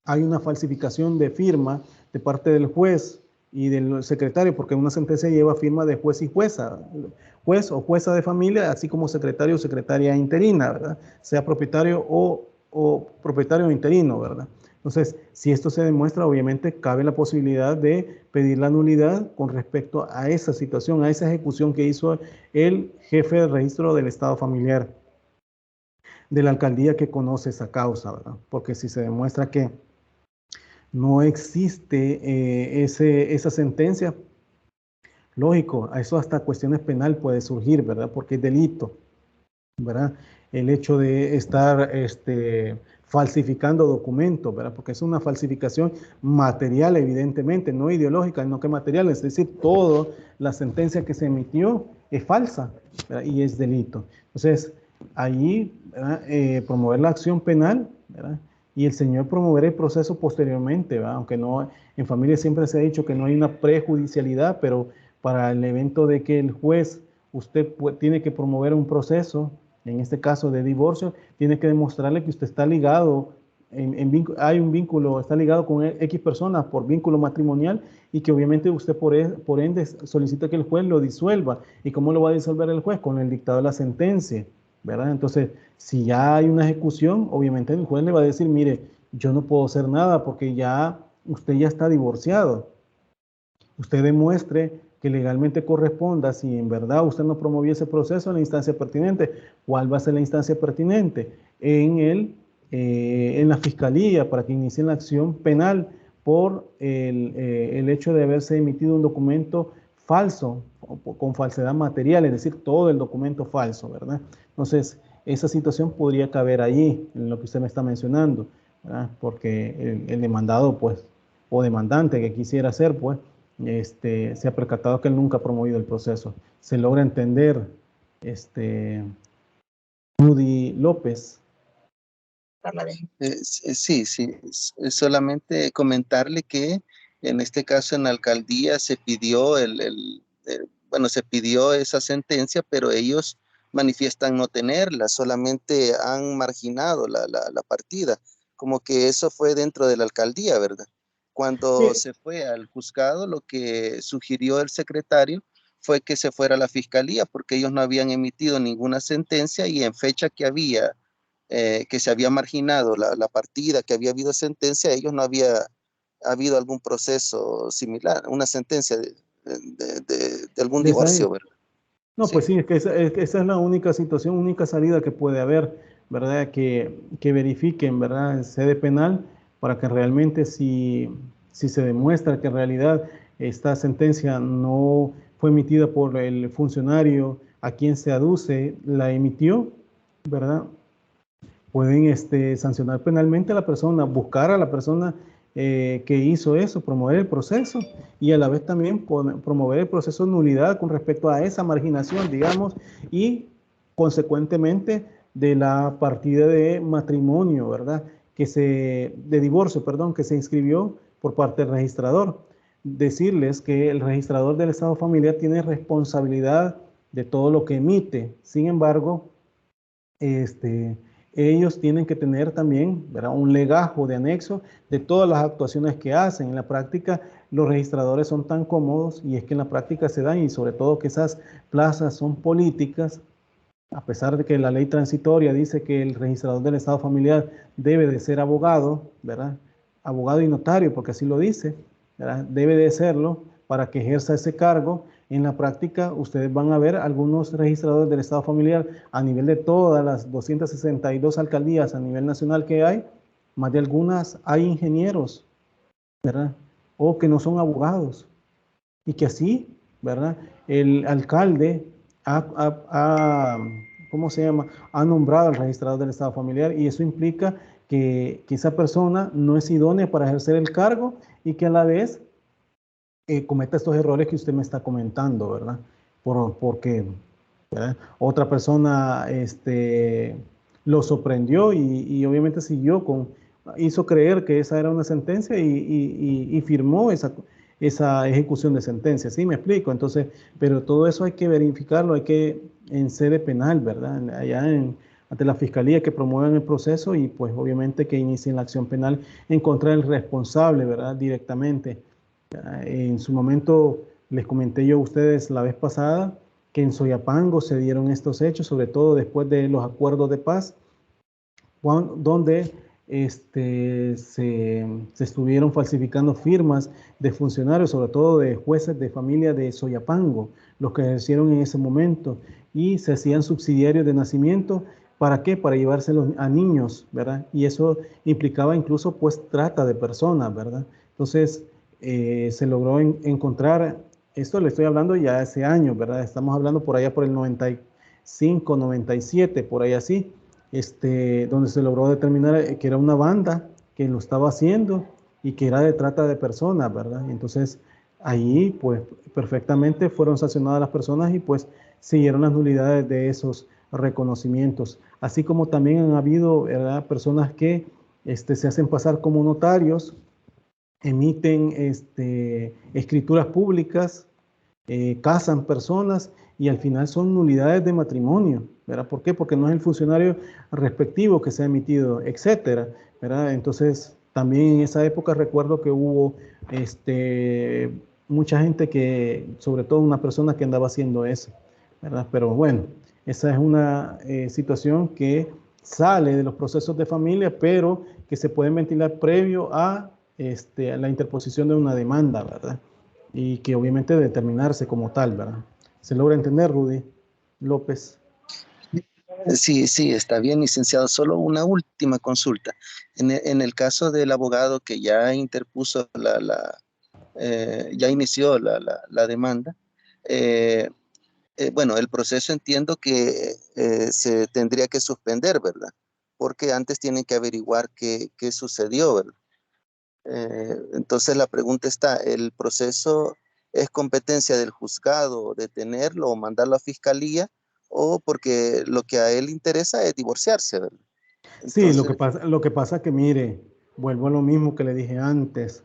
hay una falsificación de firma de parte del juez y del secretario, porque una sentencia lleva firma de juez y jueza, juez o jueza de familia, así como secretario o secretaria interina, ¿verdad? Sea propietario o propietario interino, ¿verdad? Entonces, si esto se demuestra, obviamente cabe la posibilidad de pedir la nulidad con respecto a esa situación, a esa ejecución que hizo el jefe de registro del Estado familiar de la alcaldía que conoce esa causa, ¿verdad? Porque si se demuestra que no existe esa sentencia, lógico, a eso hasta cuestiones penal puede surgir, ¿verdad? Porque es delito, ¿verdad? El hecho de estar falsificando documentos, ¿verdad? Porque es una falsificación material, evidentemente, no ideológica, no que material, es decir, toda la sentencia que se emitió es falsa, ¿verdad? Y es delito. Entonces, allí, promover la acción penal, ¿verdad? Y el señor promover el proceso posteriormente, ¿verdad? Aunque no, en familia siempre se ha dicho que no hay una prejudicialidad, pero para el evento de que el juez, usted tiene que promover un proceso, en este caso de divorcio, tiene que demostrarle que usted está ligado, hay un vínculo, está ligado con X personas por vínculo matrimonial y que obviamente usted por ende solicita que el juez lo disuelva. ¿Y cómo lo va a disolver el juez? Con el dictado de la sentencia, ¿verdad? Entonces, si ya hay una ejecución, obviamente el juez le va a decir, mire, yo no puedo hacer nada porque usted ya está divorciado. Usted demuestre que legalmente corresponda, si en verdad usted no promovió ese proceso en la instancia pertinente. ¿Cuál va a ser la instancia pertinente? En la fiscalía, para que inicien la acción penal por el hecho de haberse emitido un documento falso, con falsedad material, es decir, todo el documento falso, ¿verdad? Entonces, esa situación podría caber allí, en lo que usted me está mencionando, ¿verdad? Porque el demandado, pues, o demandante que quisiera hacer, pues, se ha percatado que él nunca ha promovido el proceso. Se logra entender, Rudy López. Sí, sí, es solamente comentarle que en este caso en la alcaldía se pidió bueno, se pidió esa sentencia, pero ellos manifiestan no tenerla, solamente han marginado la partida, como que eso fue dentro de la alcaldía, ¿verdad? Cuando se fue al juzgado, lo que sugirió el secretario fue que se fuera a la fiscalía, porque ellos no habían emitido ninguna sentencia y en fecha que se había marginado la partida, que había habido sentencia, ellos no había habido algún proceso similar, una sentencia de algún divorcio, ¿verdad? No, Sí. pues sí, es que esa es la única situación, única salida que puede haber, ¿verdad? Que verifiquen, ¿verdad? En sede penal para que realmente si se demuestra que en realidad esta sentencia no fue emitida por el funcionario a quien se aduce, la emitió, ¿verdad? Pueden sancionar penalmente a la persona, buscar a la persona que hizo eso, promover el proceso y a la vez también promover el proceso de nulidad con respecto a esa marginación, digamos, y consecuentemente de la partida de matrimonio, ¿verdad? De divorcio, perdón, que se inscribió por parte del registrador. Decirles que el registrador del Estado familiar tiene responsabilidad de todo lo que emite. Sin embargo, ellos tienen que tener también, ¿verdad?, un legajo de anexo de todas las actuaciones que hacen. En la práctica, los registradores son tan cómodos y es que en la práctica se dan y sobre todo que esas plazas son políticas, a pesar de que la ley transitoria dice que el registrador del Estado familiar debe de ser abogado, ¿verdad? Abogado y notario, porque así lo dice, ¿verdad? Debe de serlo para que ejerza ese cargo. En la práctica, ustedes van a ver algunos registradores del Estado familiar a nivel de todas las 262 alcaldías a nivel nacional que hay, más de algunas hay ingenieros, ¿verdad? O que no son abogados. Y que así, ¿verdad? El alcalde ¿cómo se llama? Ha nombrado al registrador del Estado familiar y eso implica que esa persona no es idónea para ejercer el cargo y que a la vez cometa estos errores que usted me está comentando, ¿verdad? Porque, ¿verdad?, otra persona lo sorprendió y obviamente hizo creer que esa era una sentencia y firmó esa ejecución de sentencia, ¿sí? Me explico. Entonces, pero todo eso hay que verificarlo, en sede penal, ¿verdad? Ante la fiscalía que promuevan el proceso y pues obviamente que inicien la acción penal en contra del responsable, ¿verdad? Directamente. En su momento les comenté yo a ustedes la vez pasada que en Soyapango se dieron estos hechos, sobre todo después de los acuerdos de paz, donde se estuvieron falsificando firmas de funcionarios, sobre todo de jueces de familia de Soyapango, los que ejercieron en ese momento, y se hacían subsidiarios de nacimiento. ¿Para qué? Para llevárselos a niños, ¿verdad? Y eso implicaba incluso pues trata de personas, ¿verdad? Entonces, se logró encontrar, esto le estoy hablando ya hace años, ¿verdad? Estamos hablando por allá por el 95, 97, por ahí así, donde se logró determinar que era una banda que lo estaba haciendo y que era de trata de personas, ¿verdad? Y entonces, ahí, pues, perfectamente fueron sancionadas las personas y, pues, siguieron las nulidades de esos reconocimientos. Así como también han habido, ¿verdad?, personas que se hacen pasar como notarios, emiten escrituras públicas, casan personas y al final son nulidades de matrimonio, ¿verdad? ¿Por qué? Porque no es el funcionario respectivo que se ha emitido, etcétera, ¿verdad? Entonces, también en esa época recuerdo que hubo mucha gente que, sobre todo una persona que andaba haciendo eso, ¿verdad? Pero bueno, esa es una situación que sale de los procesos de familia, pero que se pueden ventilar previo a la interposición de una demanda, ¿verdad? Y que obviamente determinarse como tal, ¿verdad? ¿Se logra entender, Rudy López? Sí, sí, está bien, licenciado. Solo una última consulta. En el caso del abogado que ya interpuso ya inició la demanda, eh, bueno, el proceso entiendo que se tendría que suspender, ¿verdad? Porque antes tienen que averiguar qué sucedió, ¿verdad? Entonces la pregunta está, ¿el proceso es competencia del juzgado detenerlo o mandarlo a fiscalía? O porque lo que a él interesa es divorciarse, ¿verdad? Sí, Entonces, lo que pasa que mire, vuelvo a lo mismo que le dije antes.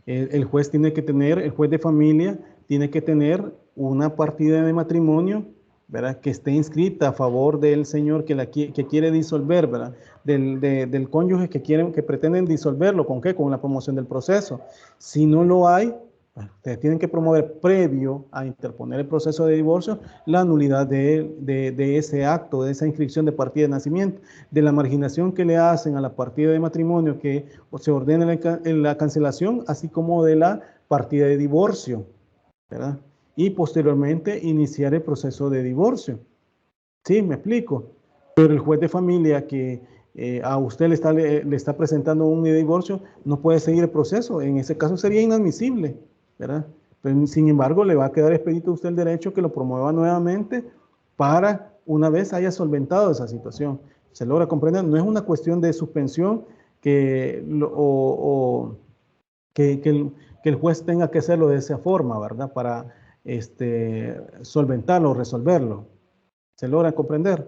El juez tiene que tener, el juez de familia tiene que tener una partida de matrimonio, ¿verdad? Que esté inscrita a favor del señor que quiere disolver, ¿verdad? Del cónyuge que pretenden disolverlo. ¿Con qué? Con la promoción del proceso. Si no lo hay, ustedes tienen que promover previo a interponer el proceso de divorcio la nulidad de ese acto, de esa inscripción de partida de nacimiento, de la marginación que le hacen a la partida de matrimonio que se ordena la cancelación, así como de la partida de divorcio, ¿verdad? Y posteriormente iniciar el proceso de divorcio. Sí, me explico. Pero el juez de familia que a usted le está presentando un divorcio no puede seguir el proceso. En ese caso sería inadmisible, ¿verdad? Pero, sin embargo, le va a quedar expedito a usted el derecho que lo promueva nuevamente para una vez haya solventado esa situación. ¿Se logra comprender? No es una cuestión de suspensión o que el juez tenga que hacerlo de esa forma, ¿verdad? Para solventarlo, resolverlo. ¿Se logra comprender?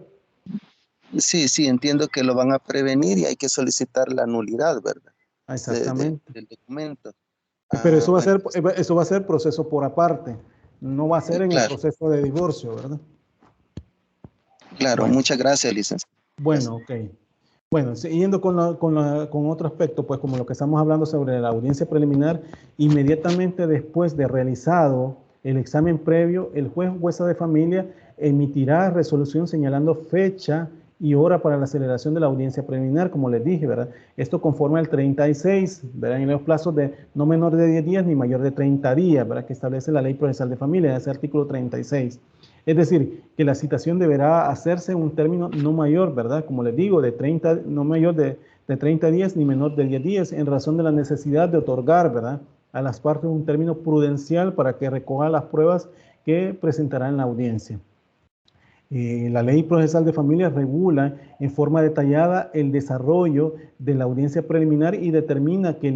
sí, sí, entiendo que lo van a prevenir y hay que solicitar la nulidad, ¿verdad? Exactamente. Del documento. Pero Ah, bueno, eso va a ser proceso por aparte. No va a ser en el claro, proceso de divorcio, ¿verdad? claro. Bueno, Muchas gracias, licenciado. Gracias. bueno, ok. Bueno, siguiendo con otro aspecto, pues como lo que estamos hablando sobre la audiencia preliminar, inmediatamente después de realizado el examen previo, el juez o jueza de familia emitirá resolución señalando fecha y hora para la celebración de la audiencia preliminar, como les dije, ¿verdad? Esto conforme al 36, ¿verdad? En los plazos de no menor de 10 días ni mayor de 30 días, ¿verdad? Que establece la Ley Procesal de Familia, ese artículo 36. Es decir, que la citación deberá hacerse en un término no mayor, ¿verdad? Como les digo, no mayor de 30 días ni menor de 10 días, en razón de la necesidad de otorgar, ¿verdad?, a las partes un término prudencial para que recojan las pruebas que presentarán en la audiencia. La Ley Procesal de Familia regula en forma detallada el desarrollo de la audiencia preliminar y determina que el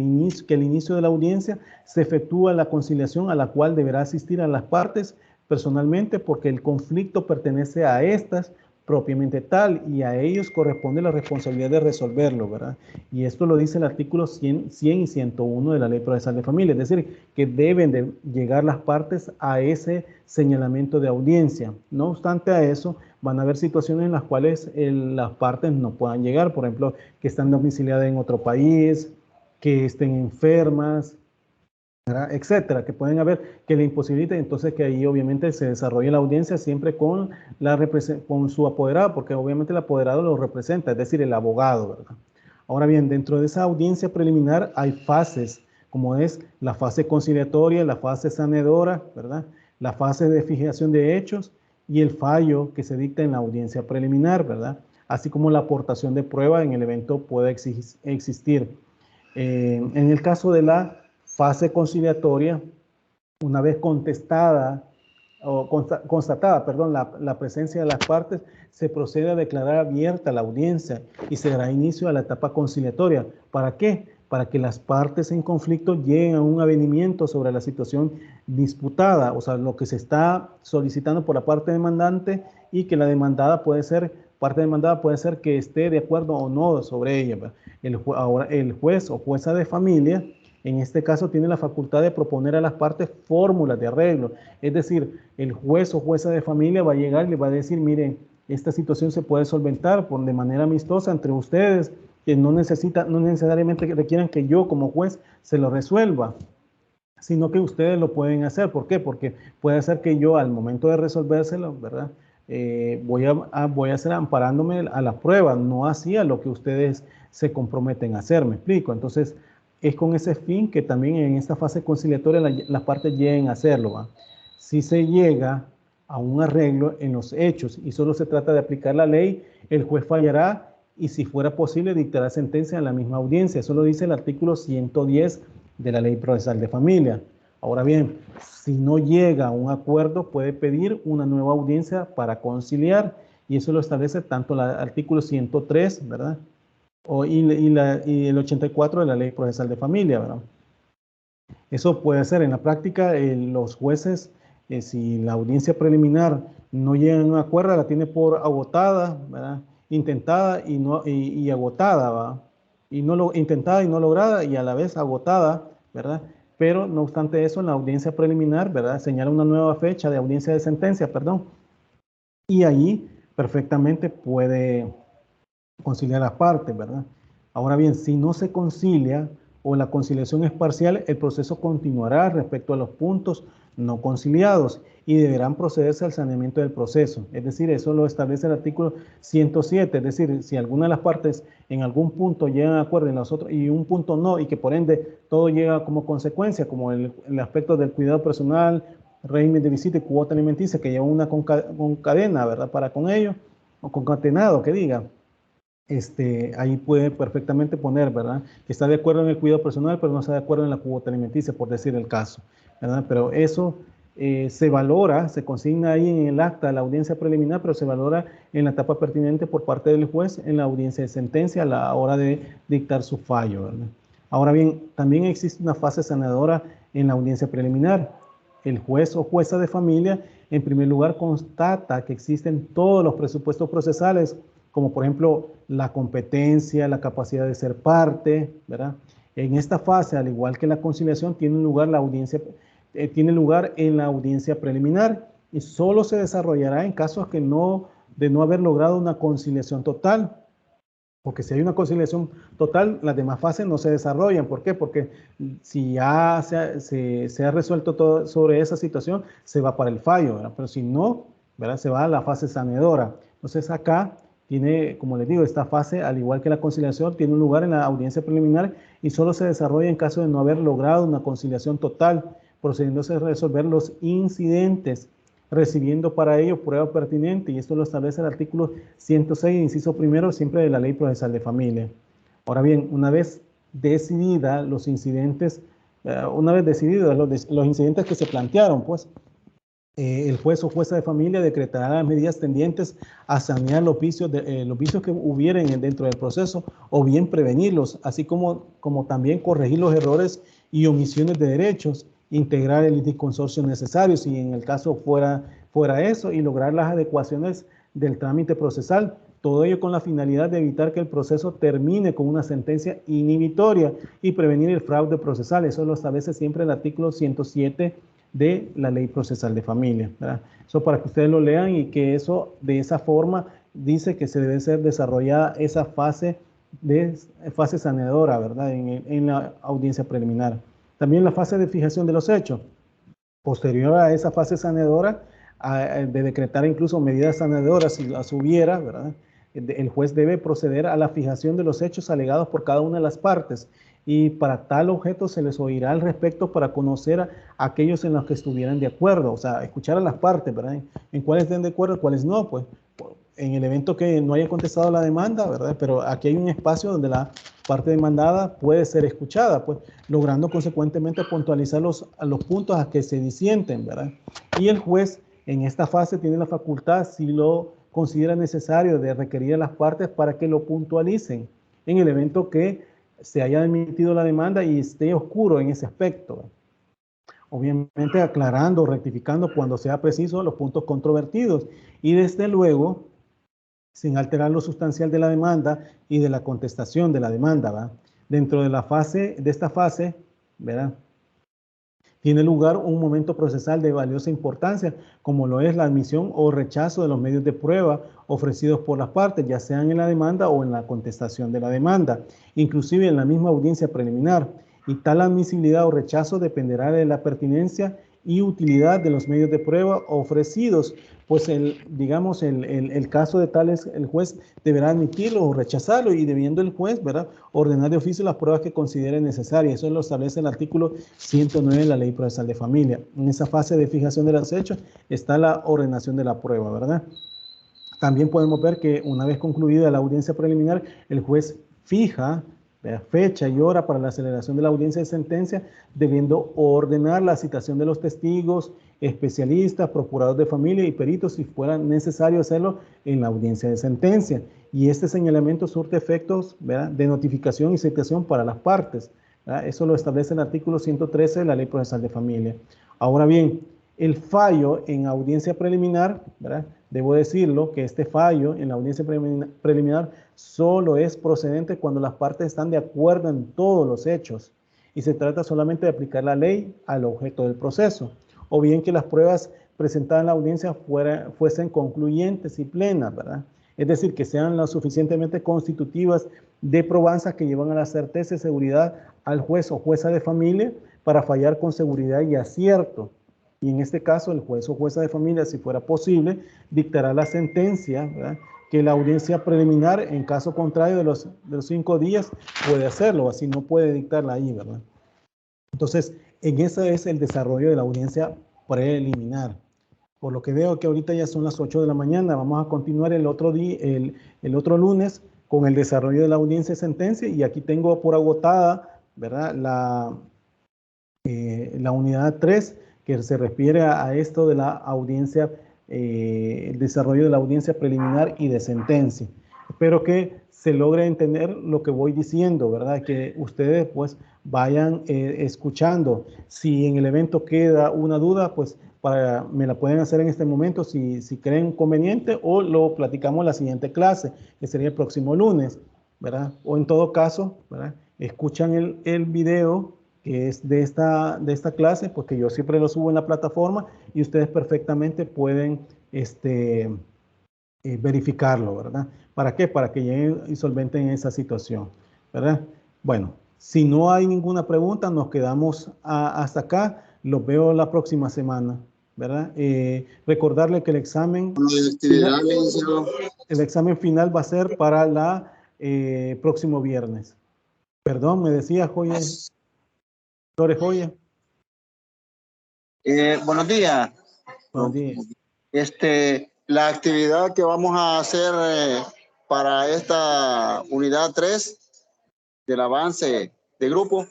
inicio de la audiencia se efectúa la conciliación a la cual deberá asistir a las partes personalmente porque el conflicto pertenece a estas propiamente tal y a ellos corresponde la responsabilidad de resolverlo, ¿verdad? Y esto lo dice el artículo 100 y 101 de la Ley Procesal de Familia, es decir, que deben de llegar las partes a ese señalamiento de audiencia. No obstante a eso, van a haber situaciones en las cuales las partes no puedan llegar, por ejemplo, que están domiciliadas en otro país, que estén enfermas, ¿verdad?, etcétera, que pueden haber que le imposibilite, entonces que ahí obviamente se desarrolle la audiencia siempre con su apoderado, porque obviamente el apoderado lo representa, es decir, el abogado, ¿verdad? Ahora bien, dentro de esa audiencia preliminar hay fases, como es la fase conciliatoria, la fase sanadora, ¿verdad?, la fase de fijación de hechos y el fallo que se dicta en la audiencia preliminar, ¿verdad?, así como la aportación de prueba en el evento pueda existir. En el caso de la fase conciliatoria, una vez constatada, perdón, la presencia de las partes, se procede a declarar abierta la audiencia y se dará inicio a la etapa conciliatoria. ¿Para qué? Para que las partes en conflicto lleguen a un avenimiento sobre la situación disputada, o sea, lo que se está solicitando por la parte demandante y que la demandada parte demandada puede ser que esté de acuerdo o no sobre ella. Ahora, el juez o jueza de familia, en este caso, tiene la facultad de proponer a las partes fórmulas de arreglo. Es decir, el juez o jueza de familia va a llegar y le va a decir, miren, esta situación se puede solventar de manera amistosa entre ustedes, que no necesariamente requieran que yo como juez se lo resuelva, sino que ustedes lo pueden hacer. ¿Por qué? Porque puede ser que yo al momento de resolvérselo, ¿verdad?, voy a hacer amparándome a la prueba, no hacía lo que ustedes se comprometen a hacer, ¿me explico? Entonces, es con ese fin que también en esta fase conciliatoria las partes lleguen a hacerlo, ¿va? Si se llega a un arreglo en los hechos y solo se trata de aplicar la ley, el juez fallará y si fuera posible dictará sentencia en la misma audiencia. Eso lo dice el artículo 110 de la Ley Procesal de Familia. Ahora bien, si no llega a un acuerdo, puede pedir una nueva audiencia para conciliar y eso lo establece tanto el artículo 103, ¿verdad? Y el 84 de la Ley Procesal de Familia, ¿verdad? Eso puede ser en la práctica, los jueces, si la audiencia preliminar no llega a un acuerdo, la tiene por agotada, ¿verdad? Intentada y agotada, ¿verdad? Intentada y no lograda y a la vez agotada, ¿verdad? Pero no obstante eso, en la audiencia preliminar, ¿verdad? Señala una nueva fecha de audiencia de sentencia, perdón, y ahí perfectamente puede conciliar las partes, ¿verdad? Ahora bien, si no se concilia o la conciliación es parcial, el proceso continuará respecto a los puntos no conciliados y deberán procederse al saneamiento del proceso. Es decir, eso lo establece el artículo 107, es decir, si alguna de las partes en algún punto llegan a acuerdo en los otros y un punto no, y que por ende todo llega como consecuencia, como el aspecto del cuidado personal, régimen de visita y cuota alimenticia, que lleva una concadena, ¿verdad? Para con ello, o concatenado, que diga. Ahí puede perfectamente poner, ¿verdad? Que está de acuerdo en el cuidado personal, pero no está de acuerdo en la cuota alimenticia, por decir el caso, ¿verdad? Pero eso se valora, se consigna ahí en el acta de la audiencia preliminar, pero se valora en la etapa pertinente por parte del juez en la audiencia de sentencia a la hora de dictar su fallo, ¿verdad? Ahora bien, también existe una fase sanadora en la audiencia preliminar. El juez o jueza de familia, en primer lugar, constata que existen todos los presupuestos procesales, como por ejemplo la competencia, la capacidad de ser parte, ¿verdad? En esta fase, al igual que la conciliación, tiene lugar en la audiencia preliminar y solo se desarrollará en casos de no haber logrado una conciliación total. Porque si hay una conciliación total, las demás fases no se desarrollan. ¿Por qué? Porque si ya se ha resuelto todo sobre esa situación, se va para el fallo, ¿verdad? Pero si no, ¿verdad? Se va a la fase sanadora. Entonces acá tiene, como les digo, esta fase, al igual que la conciliación, tiene un lugar en la audiencia preliminar y solo se desarrolla en caso de no haber logrado una conciliación total, procediéndose a resolver los incidentes, recibiendo para ello prueba pertinente, y esto lo establece el artículo 106, inciso primero, siempre de la Ley Procesal de Familia. Ahora bien, una vez decidida los incidentes, los incidentes que se plantearon, pues, el juez o jueza de familia decretará las medidas tendientes a sanear los vicios que hubieran dentro del proceso o bien prevenirlos, así como también corregir los errores y omisiones de derechos, integrar el consorcio necesario si en el caso fuera eso y lograr las adecuaciones del trámite procesal. Todo ello con la finalidad de evitar que el proceso termine con una sentencia inhibitoria y prevenir el fraude procesal. Eso lo establece siempre el artículo 107 de la Ley Procesal de Familia, ¿verdad? Eso para que ustedes lo lean y que eso de esa forma dice que se debe ser desarrollada esa fase sanadora, ¿verdad? En la audiencia preliminar. También la fase de fijación de los hechos. Posterior a esa fase sanadora, de decretar incluso medidas sanadoras si las hubiera, ¿verdad? El juez debe proceder a la fijación de los hechos alegados por cada una de las partes y para tal objeto se les oirá al respecto para conocer a aquellos en los que estuvieran de acuerdo, o sea, escuchar a las partes, ¿verdad? En cuáles estén de acuerdo, cuáles no, pues en el evento que no haya contestado la demanda, ¿verdad? Pero aquí hay un espacio donde la parte demandada puede ser escuchada, pues logrando consecuentemente puntualizar los puntos a que se disienten, ¿verdad? Y el juez en esta fase tiene la facultad, si lo considera necesario, de requerir a las partes para que lo puntualicen en el evento que se haya admitido la demanda y esté oscuro en ese aspecto. Obviamente aclarando, rectificando cuando sea preciso los puntos controvertidos y desde luego sin alterar lo sustancial de la demanda y de la contestación de la demanda, ¿verdad? Dentro de esta fase, ¿verdad? Tiene lugar un momento procesal de valiosa importancia, como lo es la admisión o rechazo de los medios de prueba ofrecidos por las partes, ya sean en la demanda o en la contestación de la demanda, inclusive en la misma audiencia preliminar. Y tal admisibilidad o rechazo dependerá de la pertinencia y utilidad de los medios de prueba ofrecidos. Pues digamos, el caso de tales, el juez deberá admitirlo o rechazarlo y debiendo el juez, ¿verdad?, ordenar de oficio las pruebas que considere necesarias. Eso lo establece el artículo 109 de la Ley Procesal de Familia. En esa fase de fijación de los hechos está la ordenación de la prueba, ¿verdad? También podemos ver que una vez concluida la audiencia preliminar, el juez fija fecha y hora para la celebración de la audiencia de sentencia, debiendo ordenar la citación de los testigos, especialistas, procuradores de familia y peritos si fuera necesario hacerlo en la audiencia de sentencia. Y este señalamiento surte efectos, ¿verdad?, de notificación y citación para las partes, ¿verdad? Eso lo establece el artículo 113 de la Ley Procesal de Familia. Ahora bien, el fallo en audiencia preliminar, ¿verdad?, debo decirlo que este fallo en la audiencia preliminar solo es procedente cuando las partes están de acuerdo en todos los hechos y se trata solamente de aplicar la ley al objeto del proceso, o bien que las pruebas presentadas en la audiencia fuesen concluyentes y plenas, ¿verdad? Es decir, que sean lo suficientemente constitutivas de probanzas que llevan a la certeza y seguridad al juez o jueza de familia para fallar con seguridad y acierto. Y en este caso, el juez o jueza de familia, si fuera posible, dictará la sentencia, ¿verdad?, que la audiencia preliminar, en caso contrario de los 5 días, puede hacerlo, así no puede dictarla ahí, ¿verdad? Entonces, en ese es el desarrollo de la audiencia preliminar. Por lo que veo que ahorita ya son las 8 de la mañana, vamos a continuar el otro día, el otro lunes, con el desarrollo de la audiencia de sentencia, y aquí tengo por agotada, ¿verdad?, la unidad 3, que se refiere a esto de la audiencia, el desarrollo de la audiencia preliminar y de sentencia. Espero que se logre entender lo que voy diciendo, ¿verdad? Que ustedes pues vayan escuchando. Si en el evento queda una duda, pues me la pueden hacer en este momento si creen conveniente, o lo platicamos en la siguiente clase, que sería el próximo lunes, ¿verdad? O en todo caso, ¿verdad?, escuchan el video que es de esta clase, porque yo siempre lo subo en la plataforma y ustedes perfectamente pueden verificarlo, ¿verdad? ¿Para qué? Para que lleguen y solventen esa situación, ¿verdad? Bueno, si no hay ninguna pregunta, nos quedamos hasta acá. Los veo la próxima semana, ¿verdad? Recordarle que el examen final va a ser para el próximo viernes. Perdón, me decía Flores Joya. Buenos días. Buenos días. La actividad que vamos a hacer para esta unidad 3 del avance de grupo.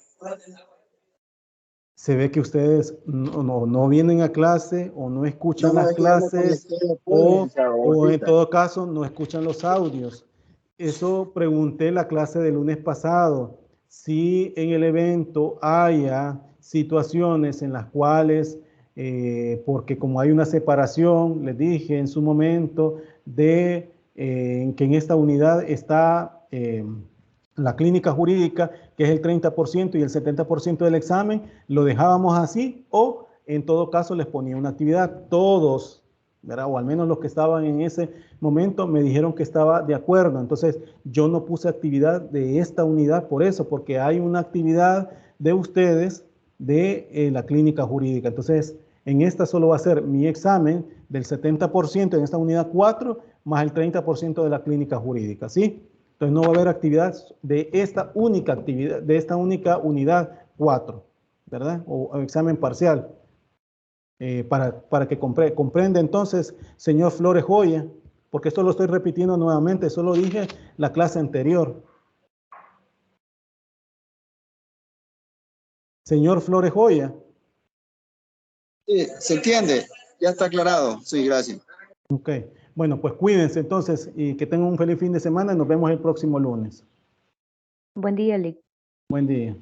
Se ve que ustedes no vienen a clase o no escuchan las clases o en todo caso no escuchan los audios. Eso pregunté la clase del lunes pasado. Si en el evento haya situaciones en las cuales, porque como hay una separación, les dije en su momento, que en esta unidad está la clínica jurídica, que es el 30% y el 70% del examen, lo dejábamos así, o en todo caso les ponía una actividad. Todos, ¿verdad?, o al menos los que estaban en ese momento, me dijeron que estaba de acuerdo. Entonces yo no puse actividad de esta unidad por eso, porque hay una actividad de ustedes de la clínica jurídica. Entonces en esta solo va a ser mi examen del 70% en esta unidad 4 más el 30% de la clínica jurídica, ¿sí? Entonces no va a haber actividad de esta única actividad, de esta única unidad 4, ¿verdad? O examen parcial. Para que comprenda entonces, señor Flores Joya, porque esto lo estoy repitiendo nuevamente, eso lo dije la clase anterior. Señor Flores Joya. Sí, se entiende, ya está aclarado. Sí, gracias. Ok, bueno, pues cuídense entonces y que tengan un feliz fin de semana y nos vemos el próximo lunes. Buen día, Lick. Buen día.